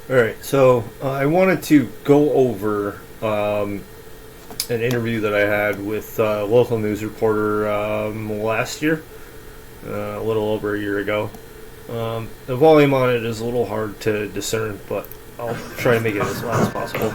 All right, so I wanted to go over an interview that I had with a local news reporter last year, a little over a year ago. The volume on it is a little hard to discern, but I'll try to make it as loud as possible.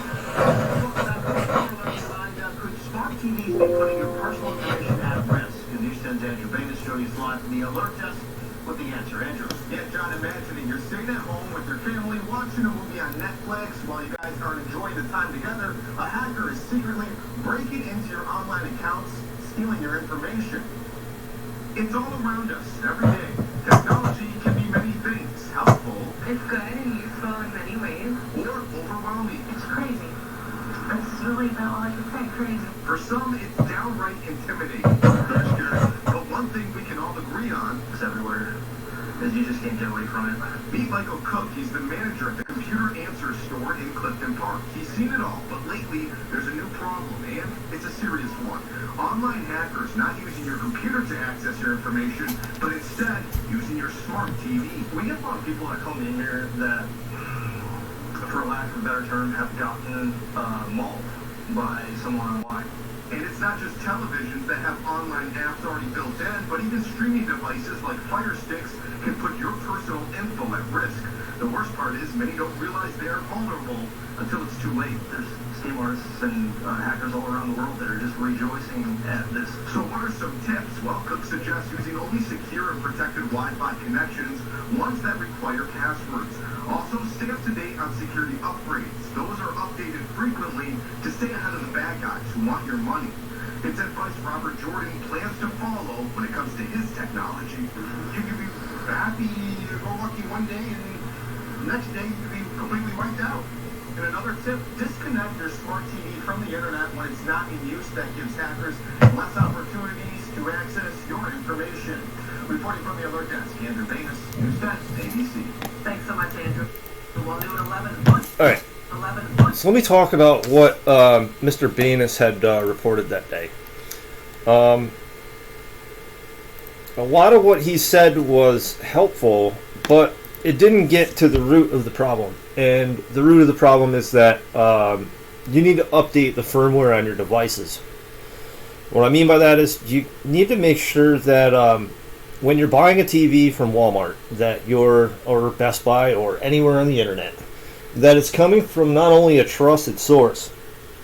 Could SmartTV be putting your personal information at risk? And News 10's Andrew Banas joins us live from the alert desk with the answer. Andrew. Yeah, John, imagine you're sitting at home with your family watching a movie on Netflix while you guys are enjoying the time together. A hacker is secretly breaking into your online accounts, stealing your information. It's all around us every day. Technology can be many things. Helpful. It's good and useful in many ways. Or overwhelming. It's crazy. That's really about all I can say. Crazy. For some, it's downright intimidating. Very scary. But one thing we can all agree on It's everywhere. As you just can't get away from it. Meet Michael Cook. He's the manager at the Computer Answer Store in Clifton Park. He's seen it all, but lately there's a new problem, and it's a serious one. Online hackers not using your computer to access your information, but instead using your smart TV. We get a lot of people that come in here that, for lack of a better term, have gotten mauled by someone online. And it's not just televisions that have online apps already built in, but even streaming devices like Fire Sticks can put your personal info at risk. The worst part is many don't realize they are vulnerable until it's too late. There's scam artists and hackers all around the world that are just rejoicing at this. So what are some tips? Well, Cook suggests using only secure and protected Wi-Fi connections, ones that require passwords. Also, stay up to date on security upgrades. Those are updated frequently to stay ahead of the bad guys who want your money. It's advice Robert Jordan plans to follow when it comes to his technology. You can be happy to go lucky one day, and the next day you can be completely wiped out. And another tip, disconnect your smart TV from the internet when it's not in use. That gives hackers less opportunities to access your information. Reporting from the alert desk, Andrew Banas, News 10, ABC. Thanks so much, Andrew. We'll do it 11. All right, 11. so let me talk about what Mr. Banas had reported that day. A lot of what he said was helpful, but it didn't get to the root of the problem. And the root of the problem is that you need to update the firmware on your devices. What I mean by that is you need to make sure that when you're buying a TV from Walmart, or Best Buy, or anywhere on the internet, that it's coming from not only a trusted source,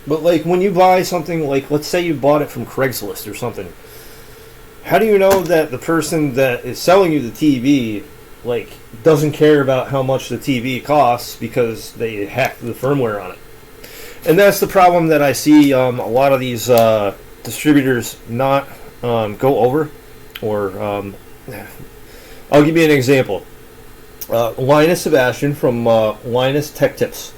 but like when you buy something, like let's say you bought it from Craigslist or something, how do you know that the person that is selling you the TV doesn't care about how much the TV costs because they hacked the firmware on it? And that's the problem that I see a lot of these distributors not go over. Or I'll give you an example. Linus Sebastian from Linus Tech Tips.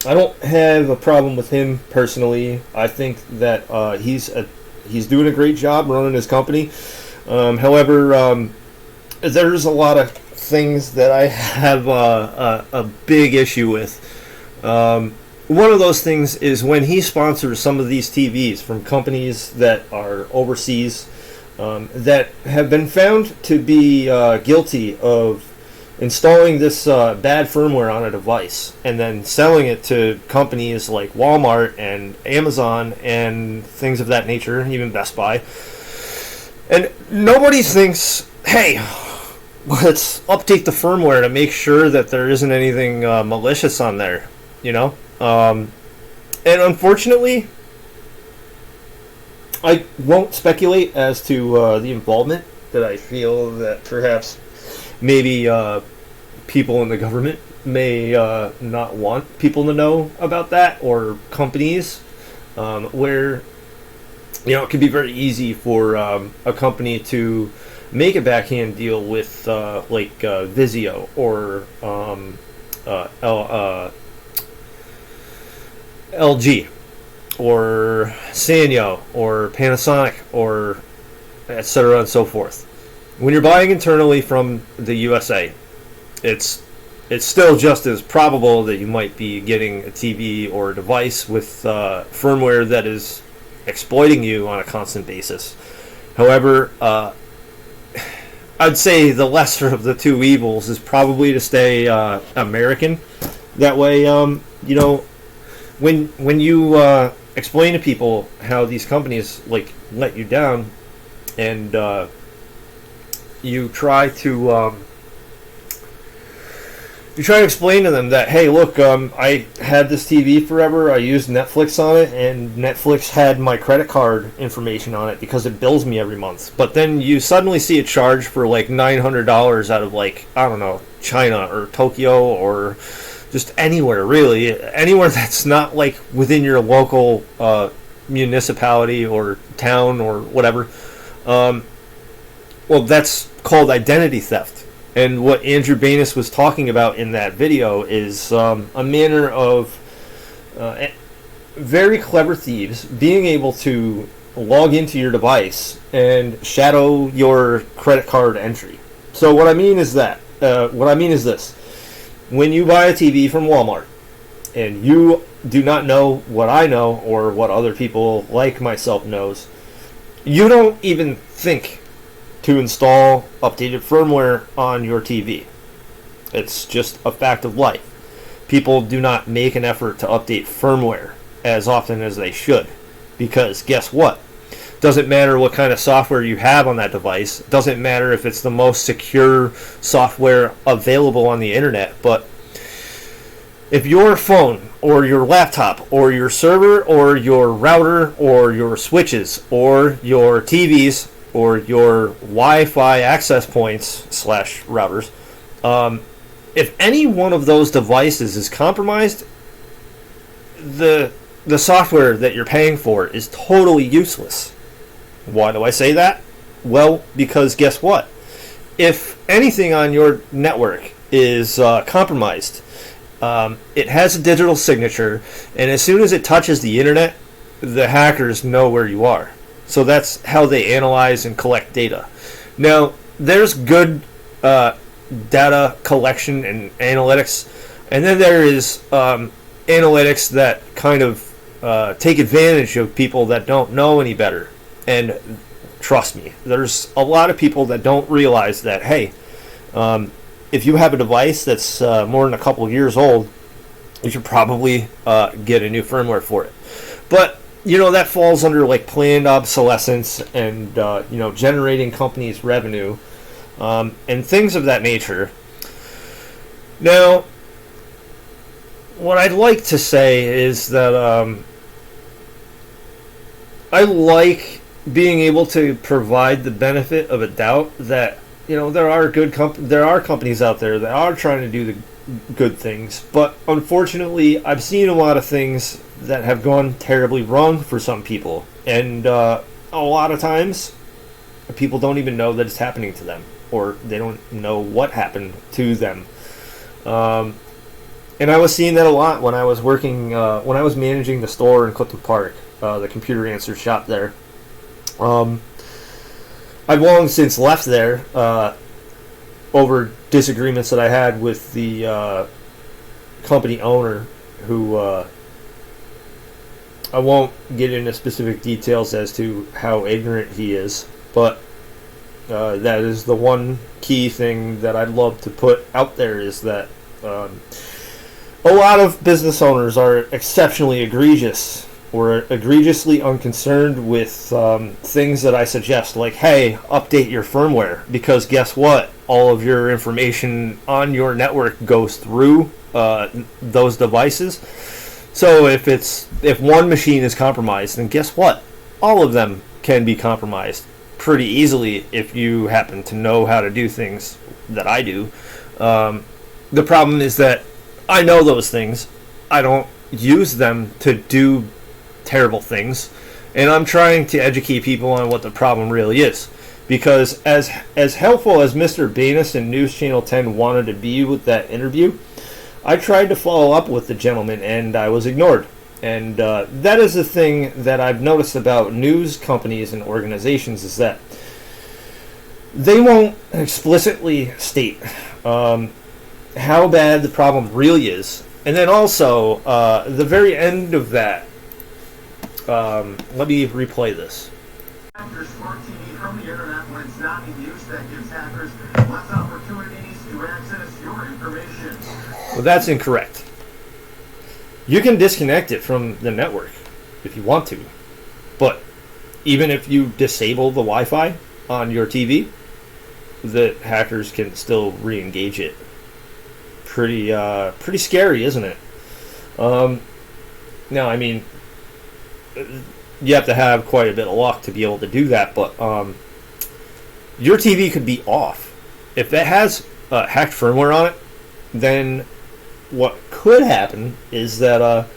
I don't have a problem with him personally. I think that he's doing a great job running his company. However, there's a lot of things that I have a big issue with. One of those things is when he sponsors some of these TVs from companies that are overseas, that have been found to be guilty of installing this bad firmware on a device and then selling it to companies like Walmart and Amazon and things of that nature, even Best Buy. And nobody thinks, hey, let's update the firmware to make sure that there isn't anything malicious on there, you know? And unfortunately, I won't speculate as to the involvement that I feel that perhaps maybe people in the government may not want people to know about that, or companies where it can be very easy for a company to make a backhand deal with Vizio or LG or Sanyo or Panasonic or etc. and so forth. When you're buying internally from the USA, it's still just as probable that you might be getting a TV or a device with firmware that is exploiting you on a constant basis. However, I'd say the lesser of the two evils is probably to stay American. That way, you know, when you explain to people how these companies like let you down, and you try to explain to them that, hey, look, I had this TV forever. I used Netflix on it, and Netflix had my credit card information on it because it bills me every month. But then you suddenly see a charge for like $900 out of, like, I don't know, China or Tokyo or just anywhere, really. Anywhere that's not like within your local municipality or town or whatever. Well, that's called identity theft. And what Andrew Banas was talking about in that video is a manner of very clever thieves being able to log into your device and shadow your credit card entry. So what I mean is that, this. When you buy a TV from Walmart and you do not know what I know or what other people like myself knows, you don't even think to install updated firmware on your TV. It's just a fact of life. People do not make an effort to update firmware as often as they should, because guess what? Doesn't matter what kind of software you have on that device. Doesn't matter if it's the most secure software available on the internet, but if your phone or your laptop or your server or your router or your switches or your TVs or your Wi-Fi access points / routers, if any one of those devices is compromised, the software that you're paying for is totally useless. Why do I say that? Well, because guess what? If anything on your network is compromised, it has a digital signature, and as soon as it touches the internet, the hackers know where you are. So that's how they analyze and collect data. Now, there's good data collection and analytics, and then there is analytics that kind of take advantage of people that don't know any better. And trust me, there's a lot of people that don't realize that, hey, if you have a device that's more than a couple years old, you should probably get a new firmware for it. But you know, that falls under like planned obsolescence and generating companies revenue and things of that nature. Now, what I'd like to say is that I like being able to provide the benefit of a doubt that, you know, there are companies out there that are trying to do the good things, but unfortunately I've seen a lot of things that have gone terribly wrong for some people, and a lot of times people don't even know that it's happening to them, or they don't know what happened to them. And I was seeing that a lot when I was working, when I was managing the store in Clifton Park, the computer answer shop there. I've long since left there over disagreements that I had with the company owner, who I won't get into specific details as to how ignorant he is, but that is the one key thing that I'd love to put out there, is that a lot of business owners are exceptionally egregious or egregiously unconcerned with things that I suggest, like, hey, update your firmware, because guess what? All of your information on your network goes through those devices. So if one machine is compromised, then guess what? All of them can be compromised pretty easily if you happen to know how to do things that I do. The problem is that I know those things. I don't use them to do terrible things, and I'm trying to educate people on what the problem really is. Because as helpful as Mr. Banas and News Channel 10 wanted to be with that interview, I tried to follow up with the gentleman, and I was ignored. And that is the thing that I've noticed about news companies and organizations, is that they won't explicitly state how bad the problem really is. And then also, the very end of that, let me replay this. Your smart TV from the internet when it's not in use, that gives hackers less opportunities to access your information. Well, that's incorrect. You can disconnect it from the network if you want to, but even if you disable the Wi-Fi on your TV, the hackers can still re-engage it. Pretty scary, isn't it? Now, I mean, you have to have quite a bit of luck to be able to do that, but your TV could be off. If it has hacked firmware on it, then what could happen is that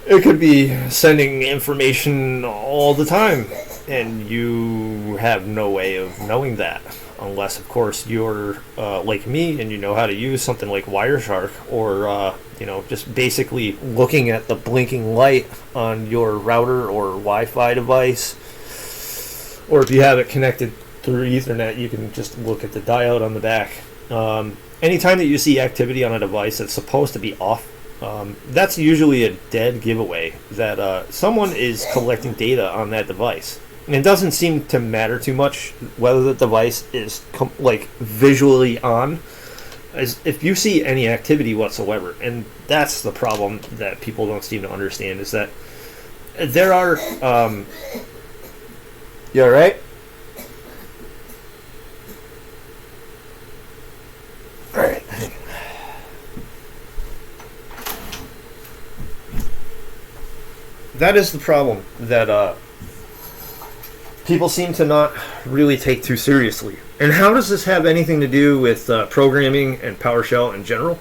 it could be sending information all the time, and you have no way of knowing that, unless, of course, you're like me and you know how to use something like Wireshark, or just basically looking at the blinking light on your router or Wi-Fi device, or if you have it connected through Ethernet, you can just look at the diode on the back. Anytime that you see activity on a device that's supposed to be off, that's usually a dead giveaway that someone is collecting data on that device. And it doesn't seem to matter too much whether the device is visually on, as if you see any activity whatsoever. And that's the problem that people don't seem to understand, is that there are you all right? All right. That is the problem that people seem to not really take too seriously. And how does this have anything to do with programming and PowerShell in general?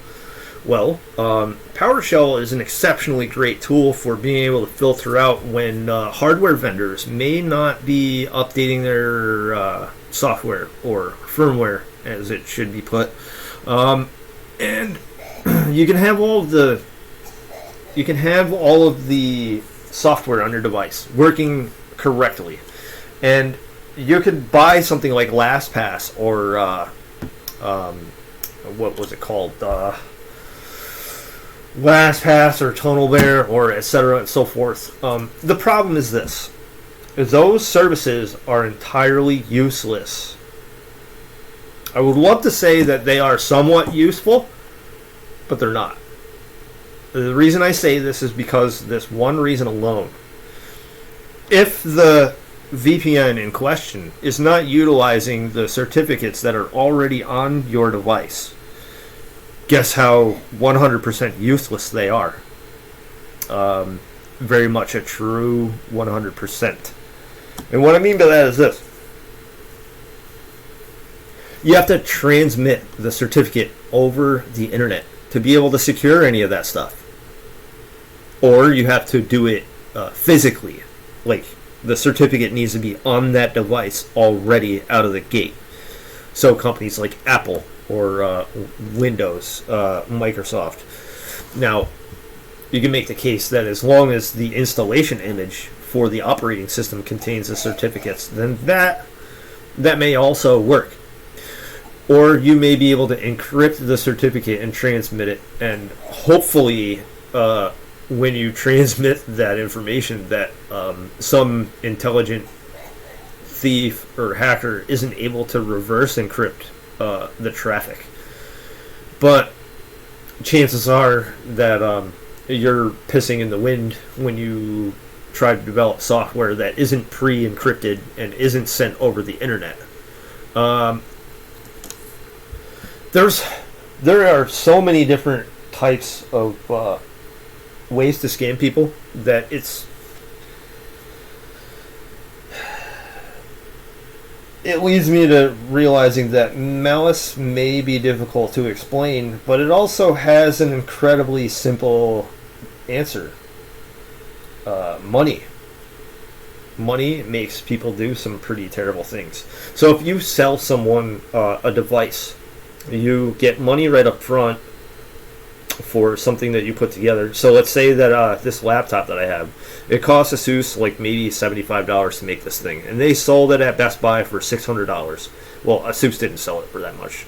Well, PowerShell is an exceptionally great tool for being able to filter out when hardware vendors may not be updating their software or firmware, as it should be put. And you can have all of the software on your device working correctly, and you could buy something like LastPass or what was it called, LastPass or TunnelBear or etc. and so forth. The problem is this: those services are entirely useless. I would love to say that they are somewhat useful, but they're not. The reason I say this is because this one reason alone. If the VPN in question is not utilizing the certificates that are already on your device, guess how 100% useless they are. Very much a true 100%. And what I mean by that is this: you have to transmit the certificate over the internet to be able to secure any of that stuff. Or you have to do it physically. Like, the certificate needs to be on that device already out of the gate. So companies like Apple or Windows, Microsoft. Now, you can make the case that as long as the installation image for the operating system contains the certificates, then that may also work. Or you may be able to encrypt the certificate and transmit it, and hopefully when you transmit that information, that some intelligent thief or hacker isn't able to reverse encrypt the traffic. But chances are that you're pissing in the wind when you try to develop software that isn't pre-encrypted and isn't sent over the internet. There are so many different types of ways to scam people that it leads me to realizing that malice may be difficult to explain, but it also has an incredibly simple answer. Money. Money makes people do some pretty terrible things. So if you sell someone a device, you get money right up front for something that you put together. So let's say that this laptop that I have, it costs ASUS like maybe $75 to make this thing, and they sold it at Best Buy for $600. Well, ASUS didn't sell it for that much.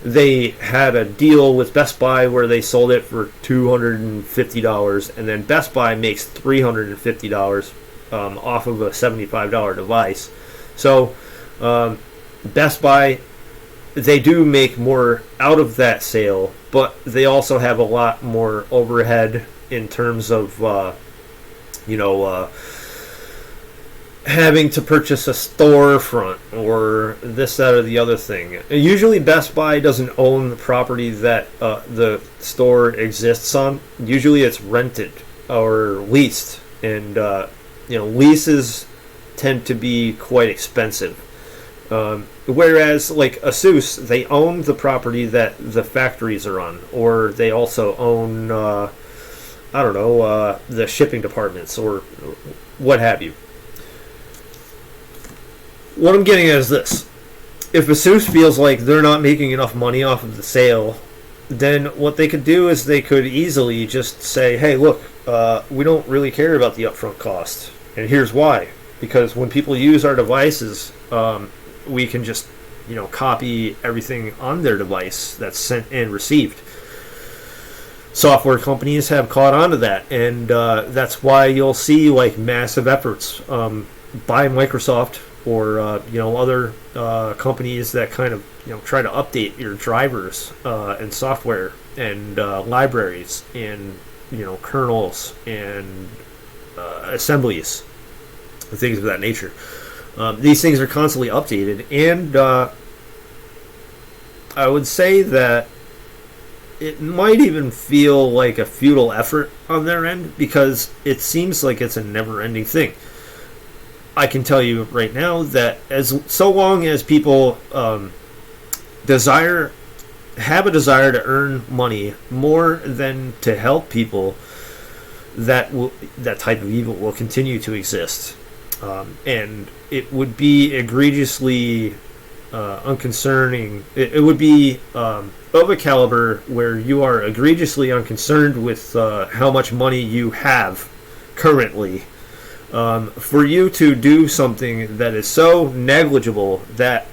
They had a deal with Best Buy where they sold it for $250, and then Best Buy makes $350 off of a $75 device. So Best Buy they do make more out of that sale, but they also have a lot more overhead in terms of, having to purchase a storefront or this, that, or the other thing. Usually Best Buy doesn't own the property that the store exists on. Usually it's rented or leased, and leases tend to be quite expensive. Whereas like Asus, they own the property that the factories are on, or they also own the shipping departments or what have you. What I'm getting at is this: if Asus feels like they're not making enough money off of the sale, then what they could do is they could easily just say, hey, look, we don't really care about the upfront cost, and here's why. Because when people use our devices, we can just copy everything on their device that's sent and received. Software companies have caught on to that, and that's why you'll see like massive efforts by Microsoft or other companies that kind of try to update your drivers and software and libraries and kernels and assemblies and things of that nature. These things are constantly updated, and I would say that it might even feel like a futile effort on their end, because it seems like it's a never-ending thing. I can tell you right now that so long as people have a desire to earn money more than to help people, that type of evil will continue to exist. And it would be egregiously unconcerning. It would be of a caliber where you are egregiously unconcerned with how much money you have currently, for you to do something that is so negligible that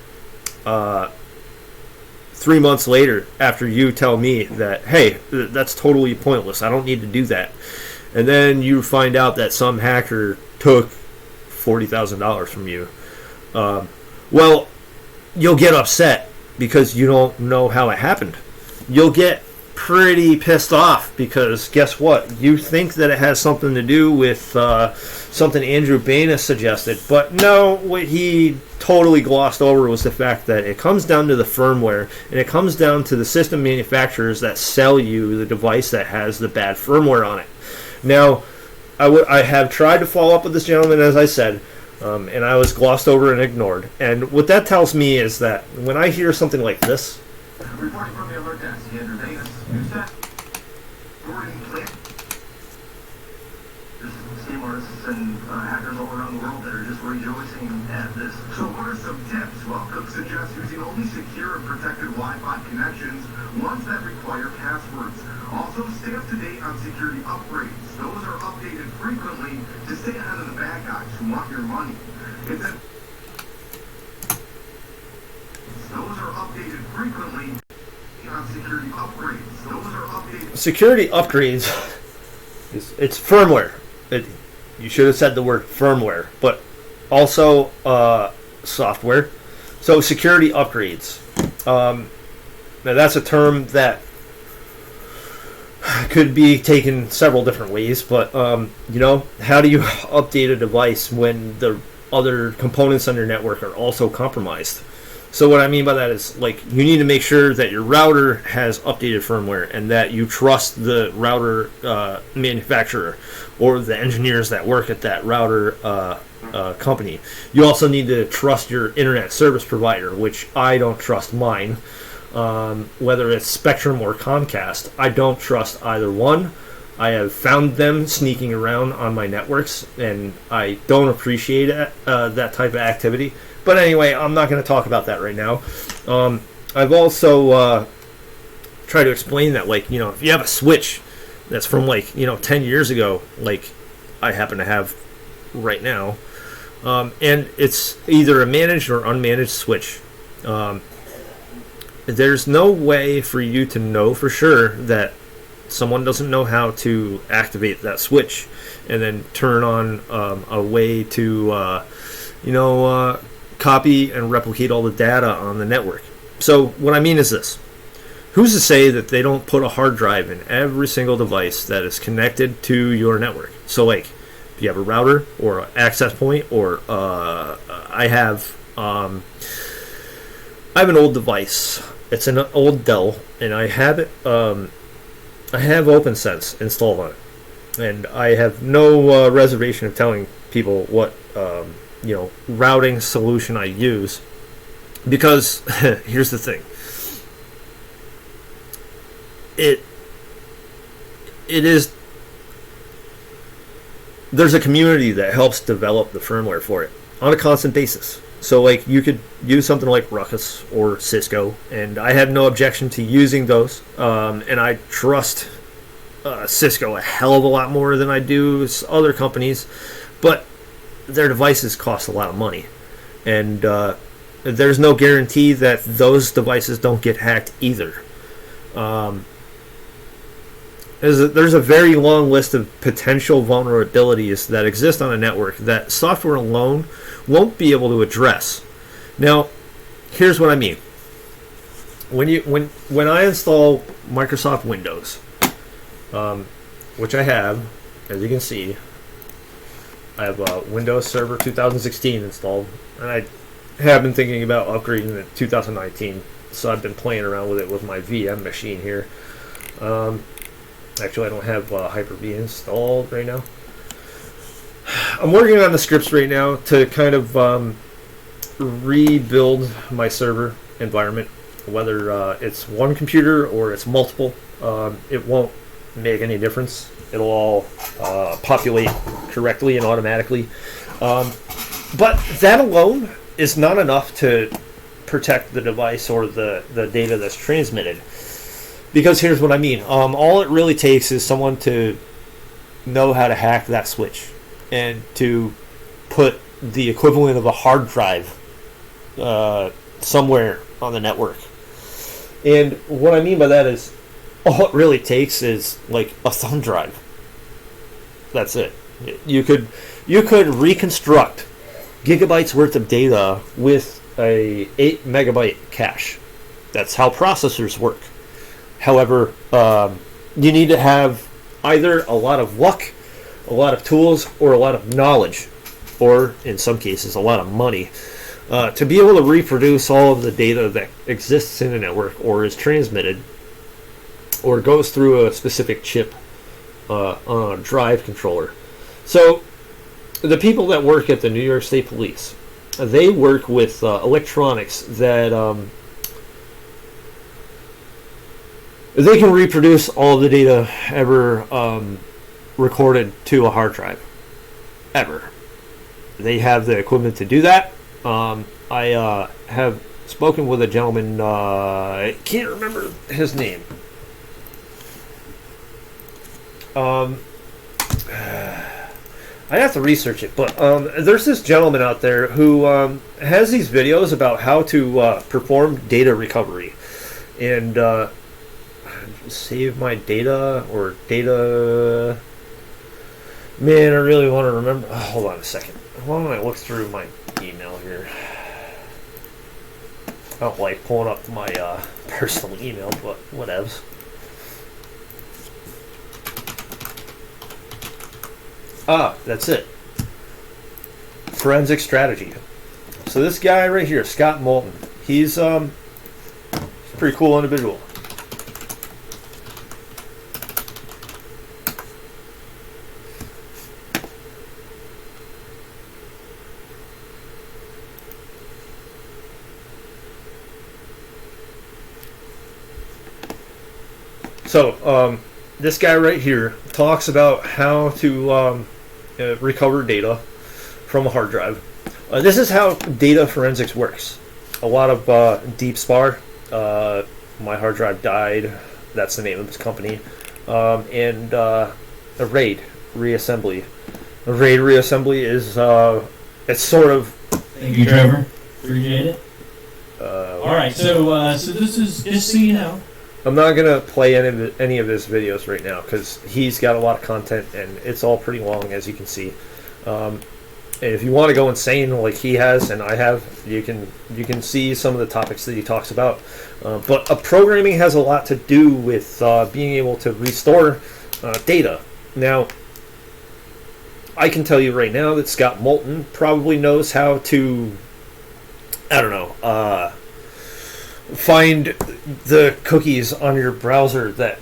3 months later, after you tell me that, hey, that's totally pointless, I don't need to do that, and then you find out that some hacker took $40,000 from you, well, you'll get upset because you don't know how it happened. You'll get pretty pissed off because guess what? You think that it has something to do with something Andrew Banas suggested, but no, what he totally glossed over was the fact that it comes down to the firmware, and it comes down to the system manufacturers that sell you the device that has the bad firmware on it. Now, I have tried to follow up with this gentleman, as I said, and I was glossed over and ignored. And what that tells me is that when I hear something like this, Reporting from the alert desk, Andrew Banas. Who's that? Gordon Clint. There's scam artists and hackers all around the world that are just rejoicing at this. So what are some tips? Well, Cook suggests using only secure and protected Wi-Fi connections, ones that require passwords. Also, stay up to date on security upgrades. Those are updated frequently to stay ahead of the bad guys who want your money. Those are updated frequently on security upgrades. Those are updated. security upgrades, it's firmware. You should have said the word firmware, but also software. So security upgrades. Now that's a term that could be taken several different ways, but how do you update a device when the other components on your network are also compromised? So what I mean by that is, like, you need to make sure that your router has updated firmware and that you trust the router manufacturer or the engineers that work at that router company. You also need to trust your internet service provider, which I don't trust mine. Whether it's Spectrum or Comcast, I don't trust either one. I have found them sneaking around on my networks, and I don't appreciate that type of activity. But anyway, I'm not going to talk about that right now. I've also tried to explain that, if you have a switch that's from 10 years ago, like I happen to have right now, and it's either a managed or unmanaged switch, there's no way for you to know for sure that someone doesn't know how to activate that switch and then turn on a way to copy and replicate all the data on the network. So what I mean is this. Who's to say that they don't put a hard drive in every single device that is connected to your network? So like, if you have a router or an access point, or I have an old device. It's an old Dell, and I have it. I have OpenSense installed on it, and I have no reservation of telling people what routing solution I use, because here's the thing. There's a community that helps develop the firmware for it on a constant basis. So like, you could use something like Ruckus or Cisco, and I have no objection to using those. And I trust Cisco a hell of a lot more than I do other companies, but their devices cost a lot of money, and there's no guarantee that those devices don't get hacked either. There's a very long list of potential vulnerabilities that exist on a network that software alone won't be able to address. Now, here's what I mean. When I install Microsoft Windows, which I have, as you can see, I have Windows Server 2016 installed, and I have been thinking about upgrading it to 2019. So I've been playing around with it with my VM machine here. Actually, I don't have Hyper-V installed right now. I'm working on the scripts right now to kind of rebuild my server environment. Whether it's one computer or it's multiple, it won't make any difference. It'll all populate correctly and automatically. But that alone is not enough to protect the device or the data that's transmitted. Because here's what I mean. All it really takes is someone to know how to hack that switch and to put the equivalent of a hard drive somewhere on the network. And what I mean by that is, all it really takes is like a thumb drive. That's it. You could reconstruct gigabytes worth of data with a 8 megabyte cache. That's how processors work. However, you need to have either a lot of luck, a lot of tools, or a lot of knowledge, or in some cases a lot of money, to be able to reproduce all of the data that exists in a network or is transmitted or goes through a specific chip on a drive controller. So the people that work at the New York State Police, they work with electronics that they can reproduce all of the data ever recorded to a hard drive. Ever. They have the equipment to do that. I have spoken with a gentleman, I can't remember his name. I'd have to research it, but there's this gentleman out there who has these videos about how to perform data recovery. And save my data or data. Man, I really want to remember. Oh, hold on a second. Why don't I look through my email here? I don't like pulling up my personal email, but whatevs. That's it. Forensic strategy. So this guy right here, Scott Moulton, he's a pretty cool individual. So, this guy right here talks about how to recover data from a hard drive. This is how data forensics works. A lot of deep spar. My hard drive died. That's the name of this company. And a RAID reassembly. A RAID reassembly is it's sort of. Thank you, Trevor. Appreciate it. All right, so this is just so you know. I'm not gonna play any of his videos right now because he's got a lot of content and it's all pretty long, as you can see. And if you want to go insane like he has and I have, you can see some of the topics that he talks about. But programming has a lot to do with being able to restore data. Now, I can tell you right now that Scott Moulton probably knows how to, I don't know, find the cookies on your browser that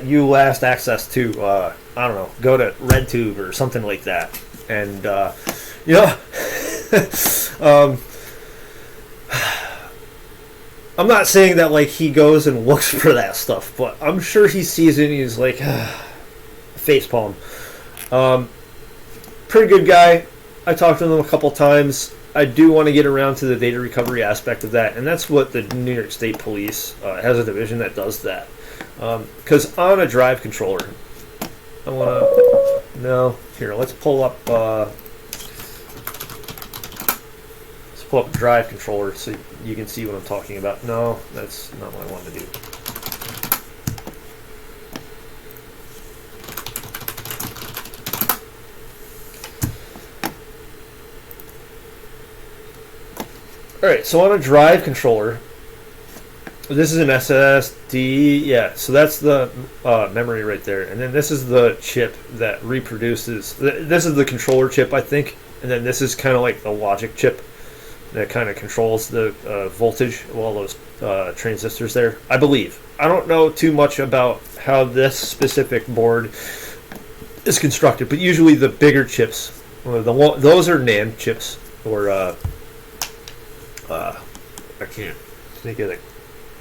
you last access to. I don't know, go to RedTube or something like that. And, I'm not saying that, like, he goes and looks for that stuff, but I'm sure he sees it and he's like, facepalm. Pretty good guy. I talked to him a couple times. I do want to get around to the data recovery aspect of that, and that's what the New York State Police has a division that does that. Because on a drive controller, let's pull up a drive controller so you can see what I'm talking about. No, that's not what I wanted to do. Alright, so on a drive controller, this is an SSD, yeah, so that's the memory right there. And then this is the chip that reproduces, this is the controller chip, I think. And then this is kind of like the logic chip that kind of controls the voltage of all those transistors there, I believe. I don't know too much about how this specific board is constructed, but usually the bigger chips, those are NAND chips, or I can't think of a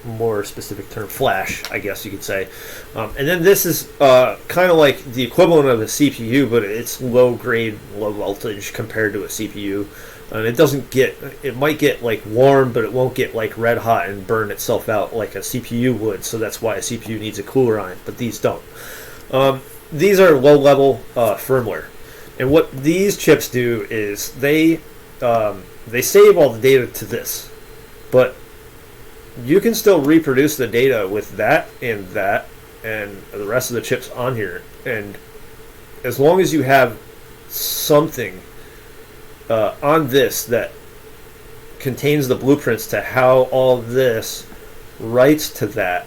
more specific term, flash, I guess you could say. And then this is kind of like the equivalent of a CPU, but it's low grade, low voltage compared to a CPU. And it might get like warm, but it won't get like red hot and burn itself out like a CPU would. So that's why a CPU needs a cooler on it, but these don't. These are low level firmware. And what these chips do is they save all the data to this, but you can still reproduce the data with that and the rest of the chips on here. And as long as you have something on this that contains the blueprints to how all this writes to that,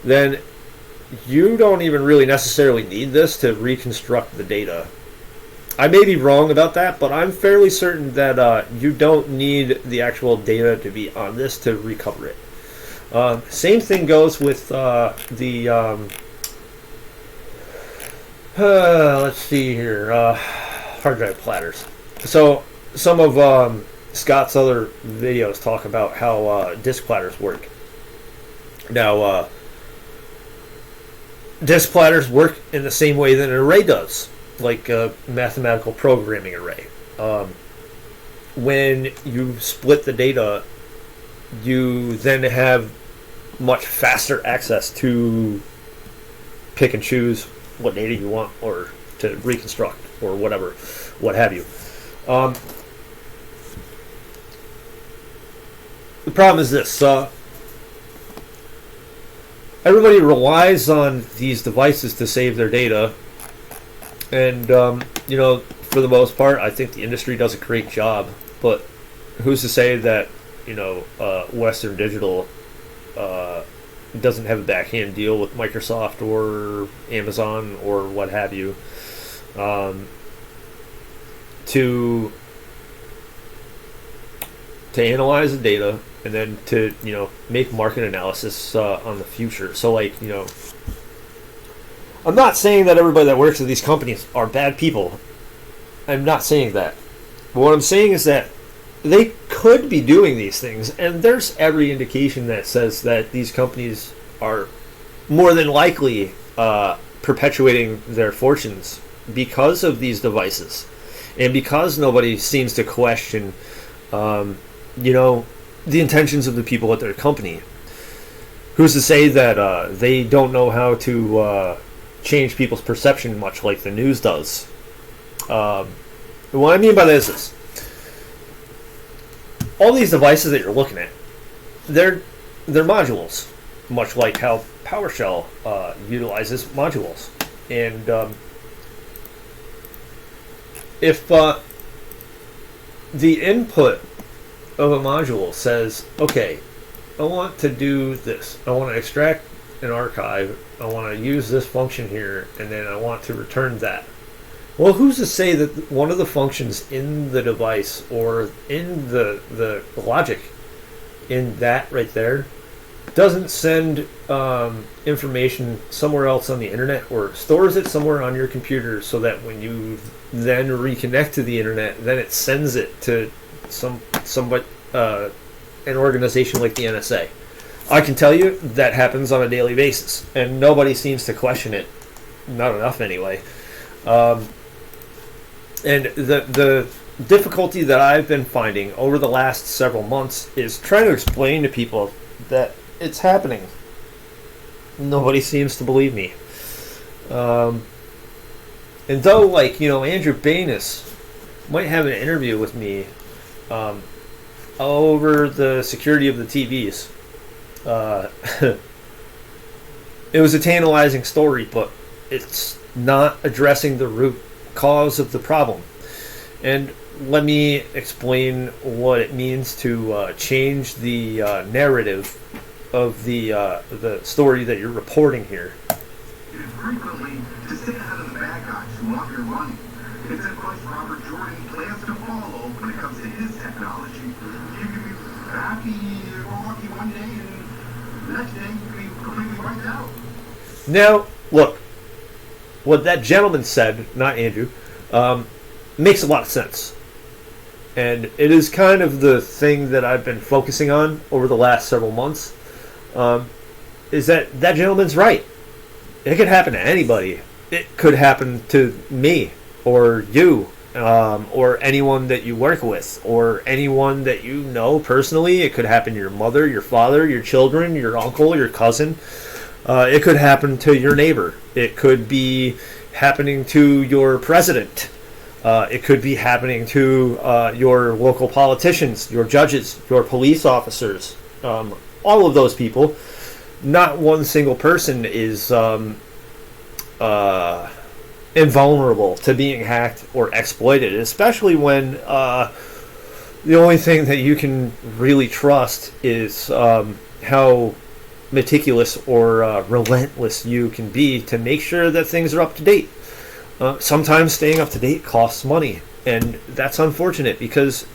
then you don't even really necessarily need this to reconstruct the data. I may be wrong about that, but I'm fairly certain that you don't need the actual data to be on this to recover it. Same thing goes with let's see here, hard drive platters. So some of Scott's other videos talk about how disk platters work. Now, disk platters work in the same way that an array does, like a mathematical programming array. When you split the data, you then have much faster access to pick and choose what data you want, or to reconstruct, or whatever, what have you. The problem is this: everybody relies on these devices to save their data, and for the most part, I think the industry does a great job. But who's to say that Western Digital doesn't have a backhand deal with Microsoft or Amazon or what have you, to analyze the data and then to make market analysis on the future. So I'm not saying that everybody that works at these companies are bad people. I'm not saying that. But what I'm saying is that they could be doing these things, and there's every indication that says that these companies are more than likely perpetuating their fortunes because of these devices, and because nobody seems to question, the intentions of the people at their company. Who's to say that they don't know how to change people's perception, much like the news does? What I mean by that is this: all these devices that you're looking at, they're modules, much like how PowerShell utilizes modules. And if the input of a module says, okay, I want to do this. I want to extract an archive. I want to use this function here, and then I want to return that. Well, who's to say that one of the functions in the device or in the logic in that right there doesn't send information somewhere else on the internet or stores it somewhere on your computer so that when you then reconnect to the internet, then it sends it to somebody, an organization like the NSA. I can tell you that happens on a daily basis, and nobody seems to question it. Not enough, anyway. And the difficulty that I've been finding over the last several months is trying to explain to people that it's happening. Nobody seems to believe me. And though, like, Andrew Banas might have an interview with me over the security of the TVs. It was a tantalizing story, but it's not addressing the root cause of the problem. And let me explain what it means to change the narrative of the story that you're reporting here. Frequently, to stay ahead of the bad guys who want your money. It's advice Robert Jordan plans to follow when it comes to his technology. You can be happy-go-lucky one day, and the next day you can be completely wiped out. Now, look, what that gentleman said, not Andrew, makes a lot of sense. And it is kind of the thing that I've been focusing on over the last several months, is that gentleman's right. It could happen to anybody. It could happen to me or you or anyone that you work with or anyone that you know personally. It could happen to your mother, your father, your children, your uncle, your cousin. It could happen to your neighbor. It could be happening to your president. It could be happening to your local politicians, your judges, your police officers, all of those people. Not one single person is invulnerable to being hacked or exploited, especially when the only thing that you can really trust is how meticulous or relentless you can be to make sure that things are up to date. Sometimes staying up to date costs money, and that's unfortunate because,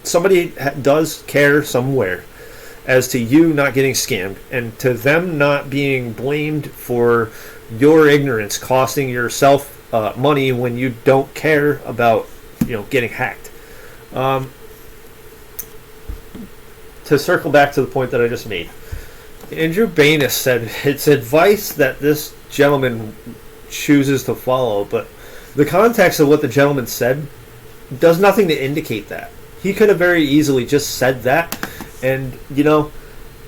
somebody does care somewhere as to you not getting scammed and to them not being blamed for your ignorance costing yourself money when you don't care about, getting hacked. To circle back to the point that I just made, Andrew Banas said it's advice that this gentleman chooses to follow, but the context of what the gentleman said does nothing to indicate that. He could have very easily just said that, and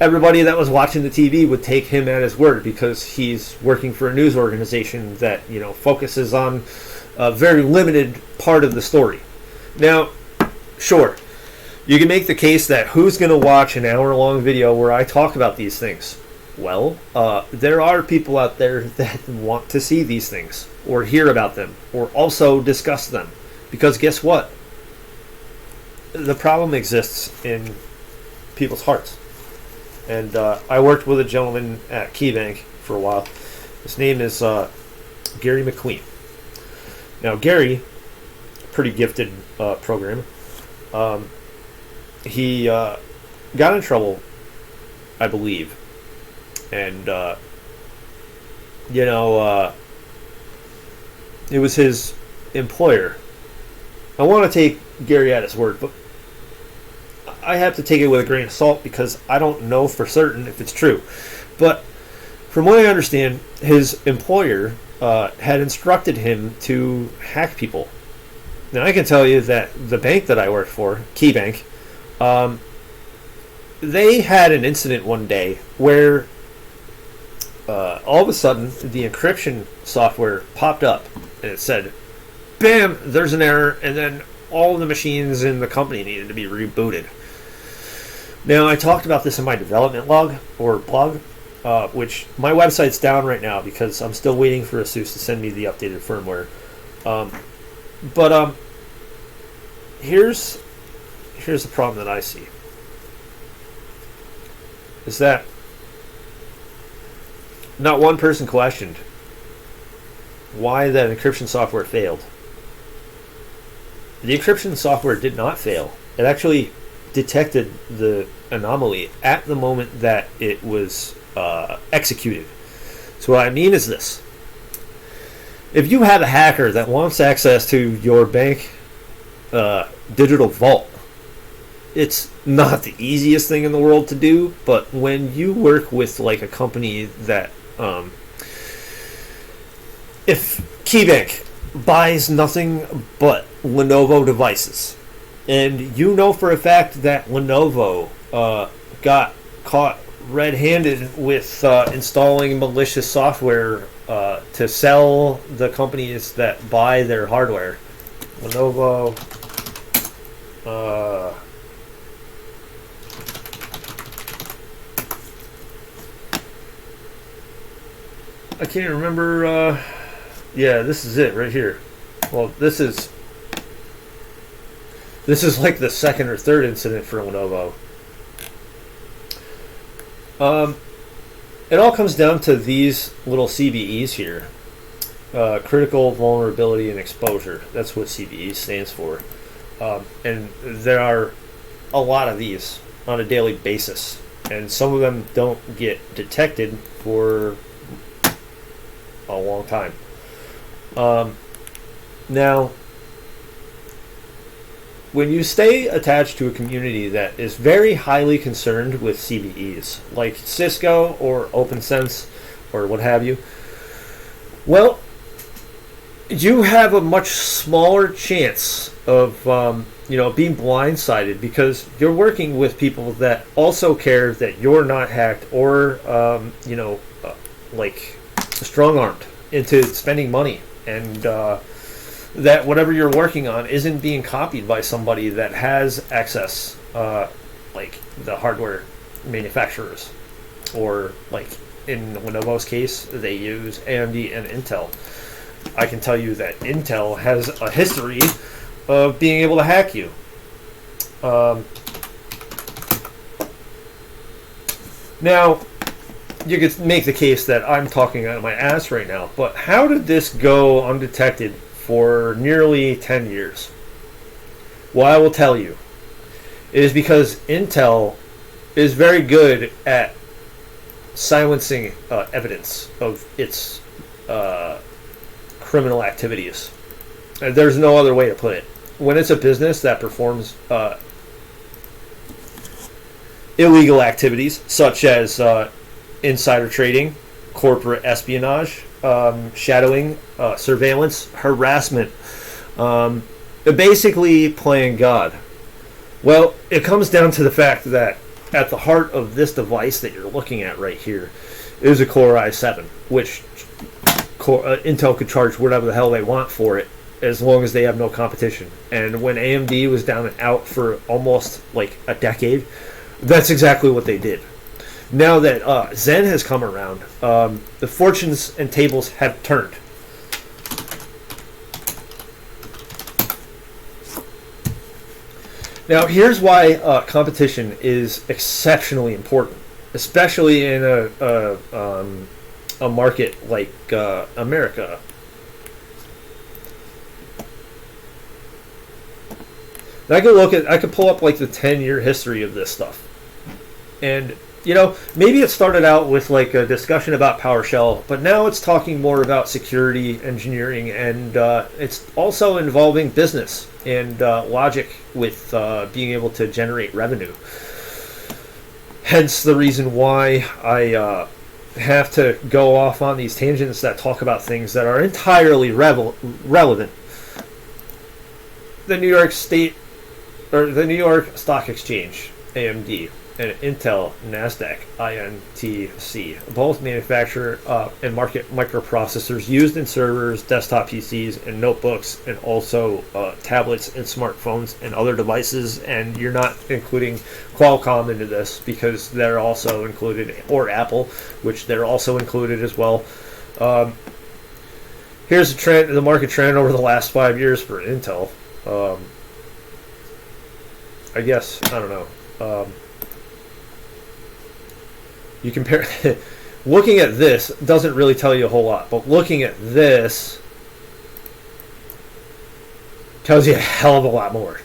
everybody that was watching the TV would take him at his word because he's working for a news organization that focuses on a very limited part of the story. Now, sure, you can make the case that who's going to watch an hour-long video where I talk about these things? Well, there are people out there that want to see these things or hear about them or also discuss them. Because guess what? The problem exists in people's hearts. And I worked with a gentleman at KeyBank for a while. His name is Gary McQueen. Now, Gary, pretty gifted programmer. He got in trouble, I believe. And, it was his employer. I want to take Gary at his word, but I have to take it with a grain of salt because I don't know for certain if it's true. But from what I understand, his employer had instructed him to hack people. Now, I can tell you that the bank that I worked for, KeyBank, they had an incident one day where all of a sudden the encryption software popped up and it said, bam, there's an error, and then all of the machines in the company needed to be rebooted. Now, I talked about this in my development log or blog, which my website's down right now because I'm still waiting for ASUS to send me the updated firmware. But here's here's the problem that I see. Is that not one person questioned why that encryption software failed. The encryption software did not fail. It actually detected the anomaly at the moment that it was executed. So what I mean is this. If you have a hacker that wants access to your bank digital vault, it's not the easiest thing in the world to do, but when you work with like a company that if KeyBank buys nothing but Lenovo devices, and you know for a fact that Lenovo got caught red-handed with installing malicious software to sell the companies that buy their hardware. Lenovo I can't remember. Yeah, this is it right here. Well, this is like the second or third incident for Lenovo. It all comes down to these little CVEs here. Critical vulnerability and exposure. That's what CVE stands for. And there are a lot of these on a daily basis. And some of them don't get detected for a long time. Now, when you stay attached to a community that is very highly concerned with CVEs, like Cisco or OpenSense or what have you, well, you have a much smaller chance of being blindsided because you're working with people that also care that you're not hacked or strong-armed into spending money, and that whatever you're working on isn't being copied by somebody that has access, like the hardware manufacturers, or like in Lenovo's case, they use AMD and Intel. I can tell you that Intel has a history of being able to hack you. Now, you could make the case that I'm talking out of my ass right now, but how did this go undetected for nearly 10 years? Well, I will tell you. It is because Intel is very good at silencing evidence of its criminal activities. There's no other way to put it. When it's a business that performs illegal activities, such as insider trading, corporate espionage, shadowing, surveillance, harassment, basically playing God. Well, it comes down to the fact that at the heart of this device that you're looking at right here is a Core i7, which Intel could charge whatever the hell they want for it as long as they have no competition. And when AMD was down and out for almost like a decade, that's exactly what they did. Now that Zen has come around, the fortunes and tables have turned. Now, here's why competition is exceptionally important, especially in a market like America. And I could pull up like the 10-year history of this stuff, and maybe it started out with like a discussion about PowerShell, but now it's talking more about security engineering, and it's also involving business and logic with being able to generate revenue. Hence the reason why I have to go off on these tangents that talk about things that are entirely relevant. The New York Stock Exchange, AMD, and Intel, NASDAQ, INTC, both manufacture and market microprocessors used in servers, desktop PCs, and notebooks, and also tablets and smartphones and other devices. And you're not including Qualcomm into this because they're also included, or Apple, which they're also included as well. Here's the market trend over the last 5 years for Intel. I guess, I don't know. You compare... looking at this doesn't really tell you a whole lot, but looking at this tells you a hell of a lot more.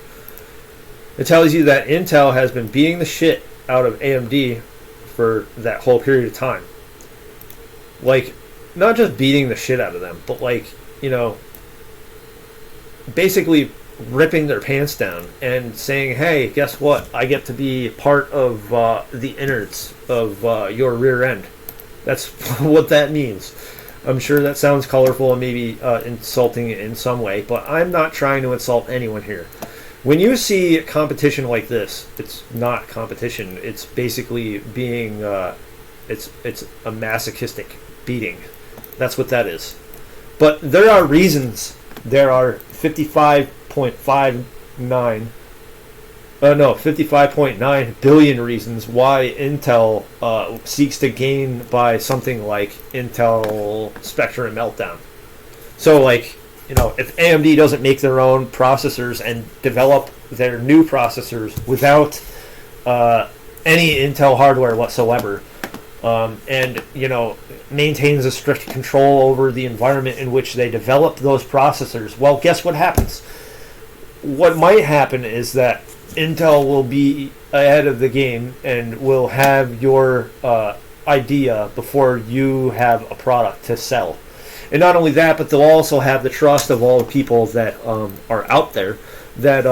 It tells you that Intel has been beating the shit out of AMD for that whole period of time. Like, not just beating the shit out of them, but like, you know, basically ripping their pants down and saying, hey, guess what? I get to be part of the innards of your rear end. That's what that means. I'm sure that sounds colorful and maybe insulting in some way, but I'm not trying to insult anyone here. When you see competition like this, it's not competition. It's basically being, it's a masochistic beating. That's what that is. But there are reasons. There are 55.9 billion reasons why Intel seeks to gain by something like Intel Spectre and Meltdown. So, like, you know, if AMD doesn't make their own processors and develop their new processors without any Intel hardware whatsoever, and, you know, maintains a strict control over the environment in which they develop those processors, well, guess what happens? What might happen is that Intel will be ahead of the game and will have your idea before you have a product to sell. And not only that, but they'll also have the trust of all the people that are out there that,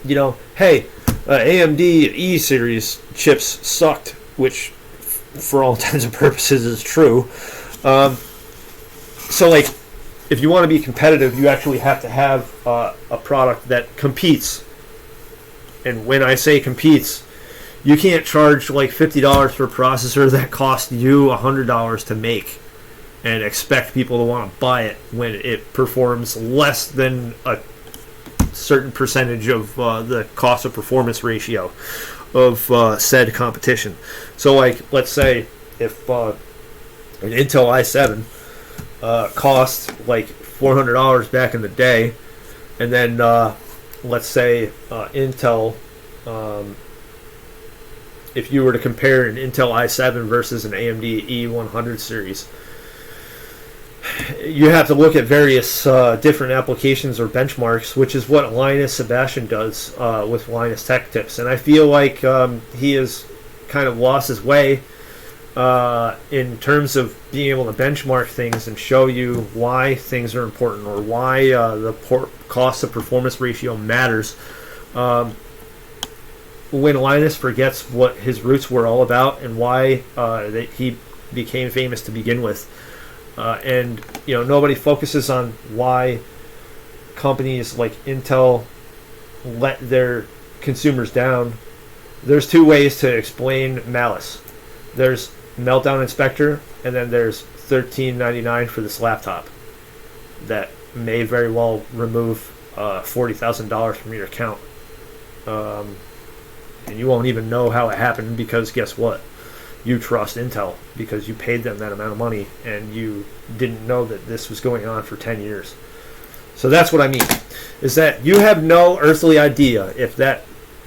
you know, hey, AMD E-Series chips sucked, which for all intents and purposes is true. So, like, if you want to be competitive, you actually have to have a product that competes. And when I say competes, you can't charge like $50 for a processor that cost you $100 to make and expect people to want to buy it when it performs less than a certain percentage of the cost of performance ratio of said competition. So, like, let's say if an Intel i7 cost like $400 back in the day, and then let's say Intel, if you were to compare an Intel i7 versus an AMD E100 series, you have to look at various different applications or benchmarks, which is what Linus Sebastian does with Linus Tech Tips. And I feel like he has kind of lost his way in terms of being able to benchmark things and show you why things are important or why the cost of performance ratio matters. When Linus forgets what his roots were all about and why that he became famous to begin with. And, you know, nobody focuses on why companies like Intel let their consumers down. There's two ways to explain malice. There's Meltdown Inspector, and then there's $13.99 for this laptop that may very well remove $40,000 from your account. And you won't even know how it happened because guess what? You trust Intel because you paid them that amount of money and you didn't know that this was going on for 10 years. So that's what I mean, is that you have no earthly idea if that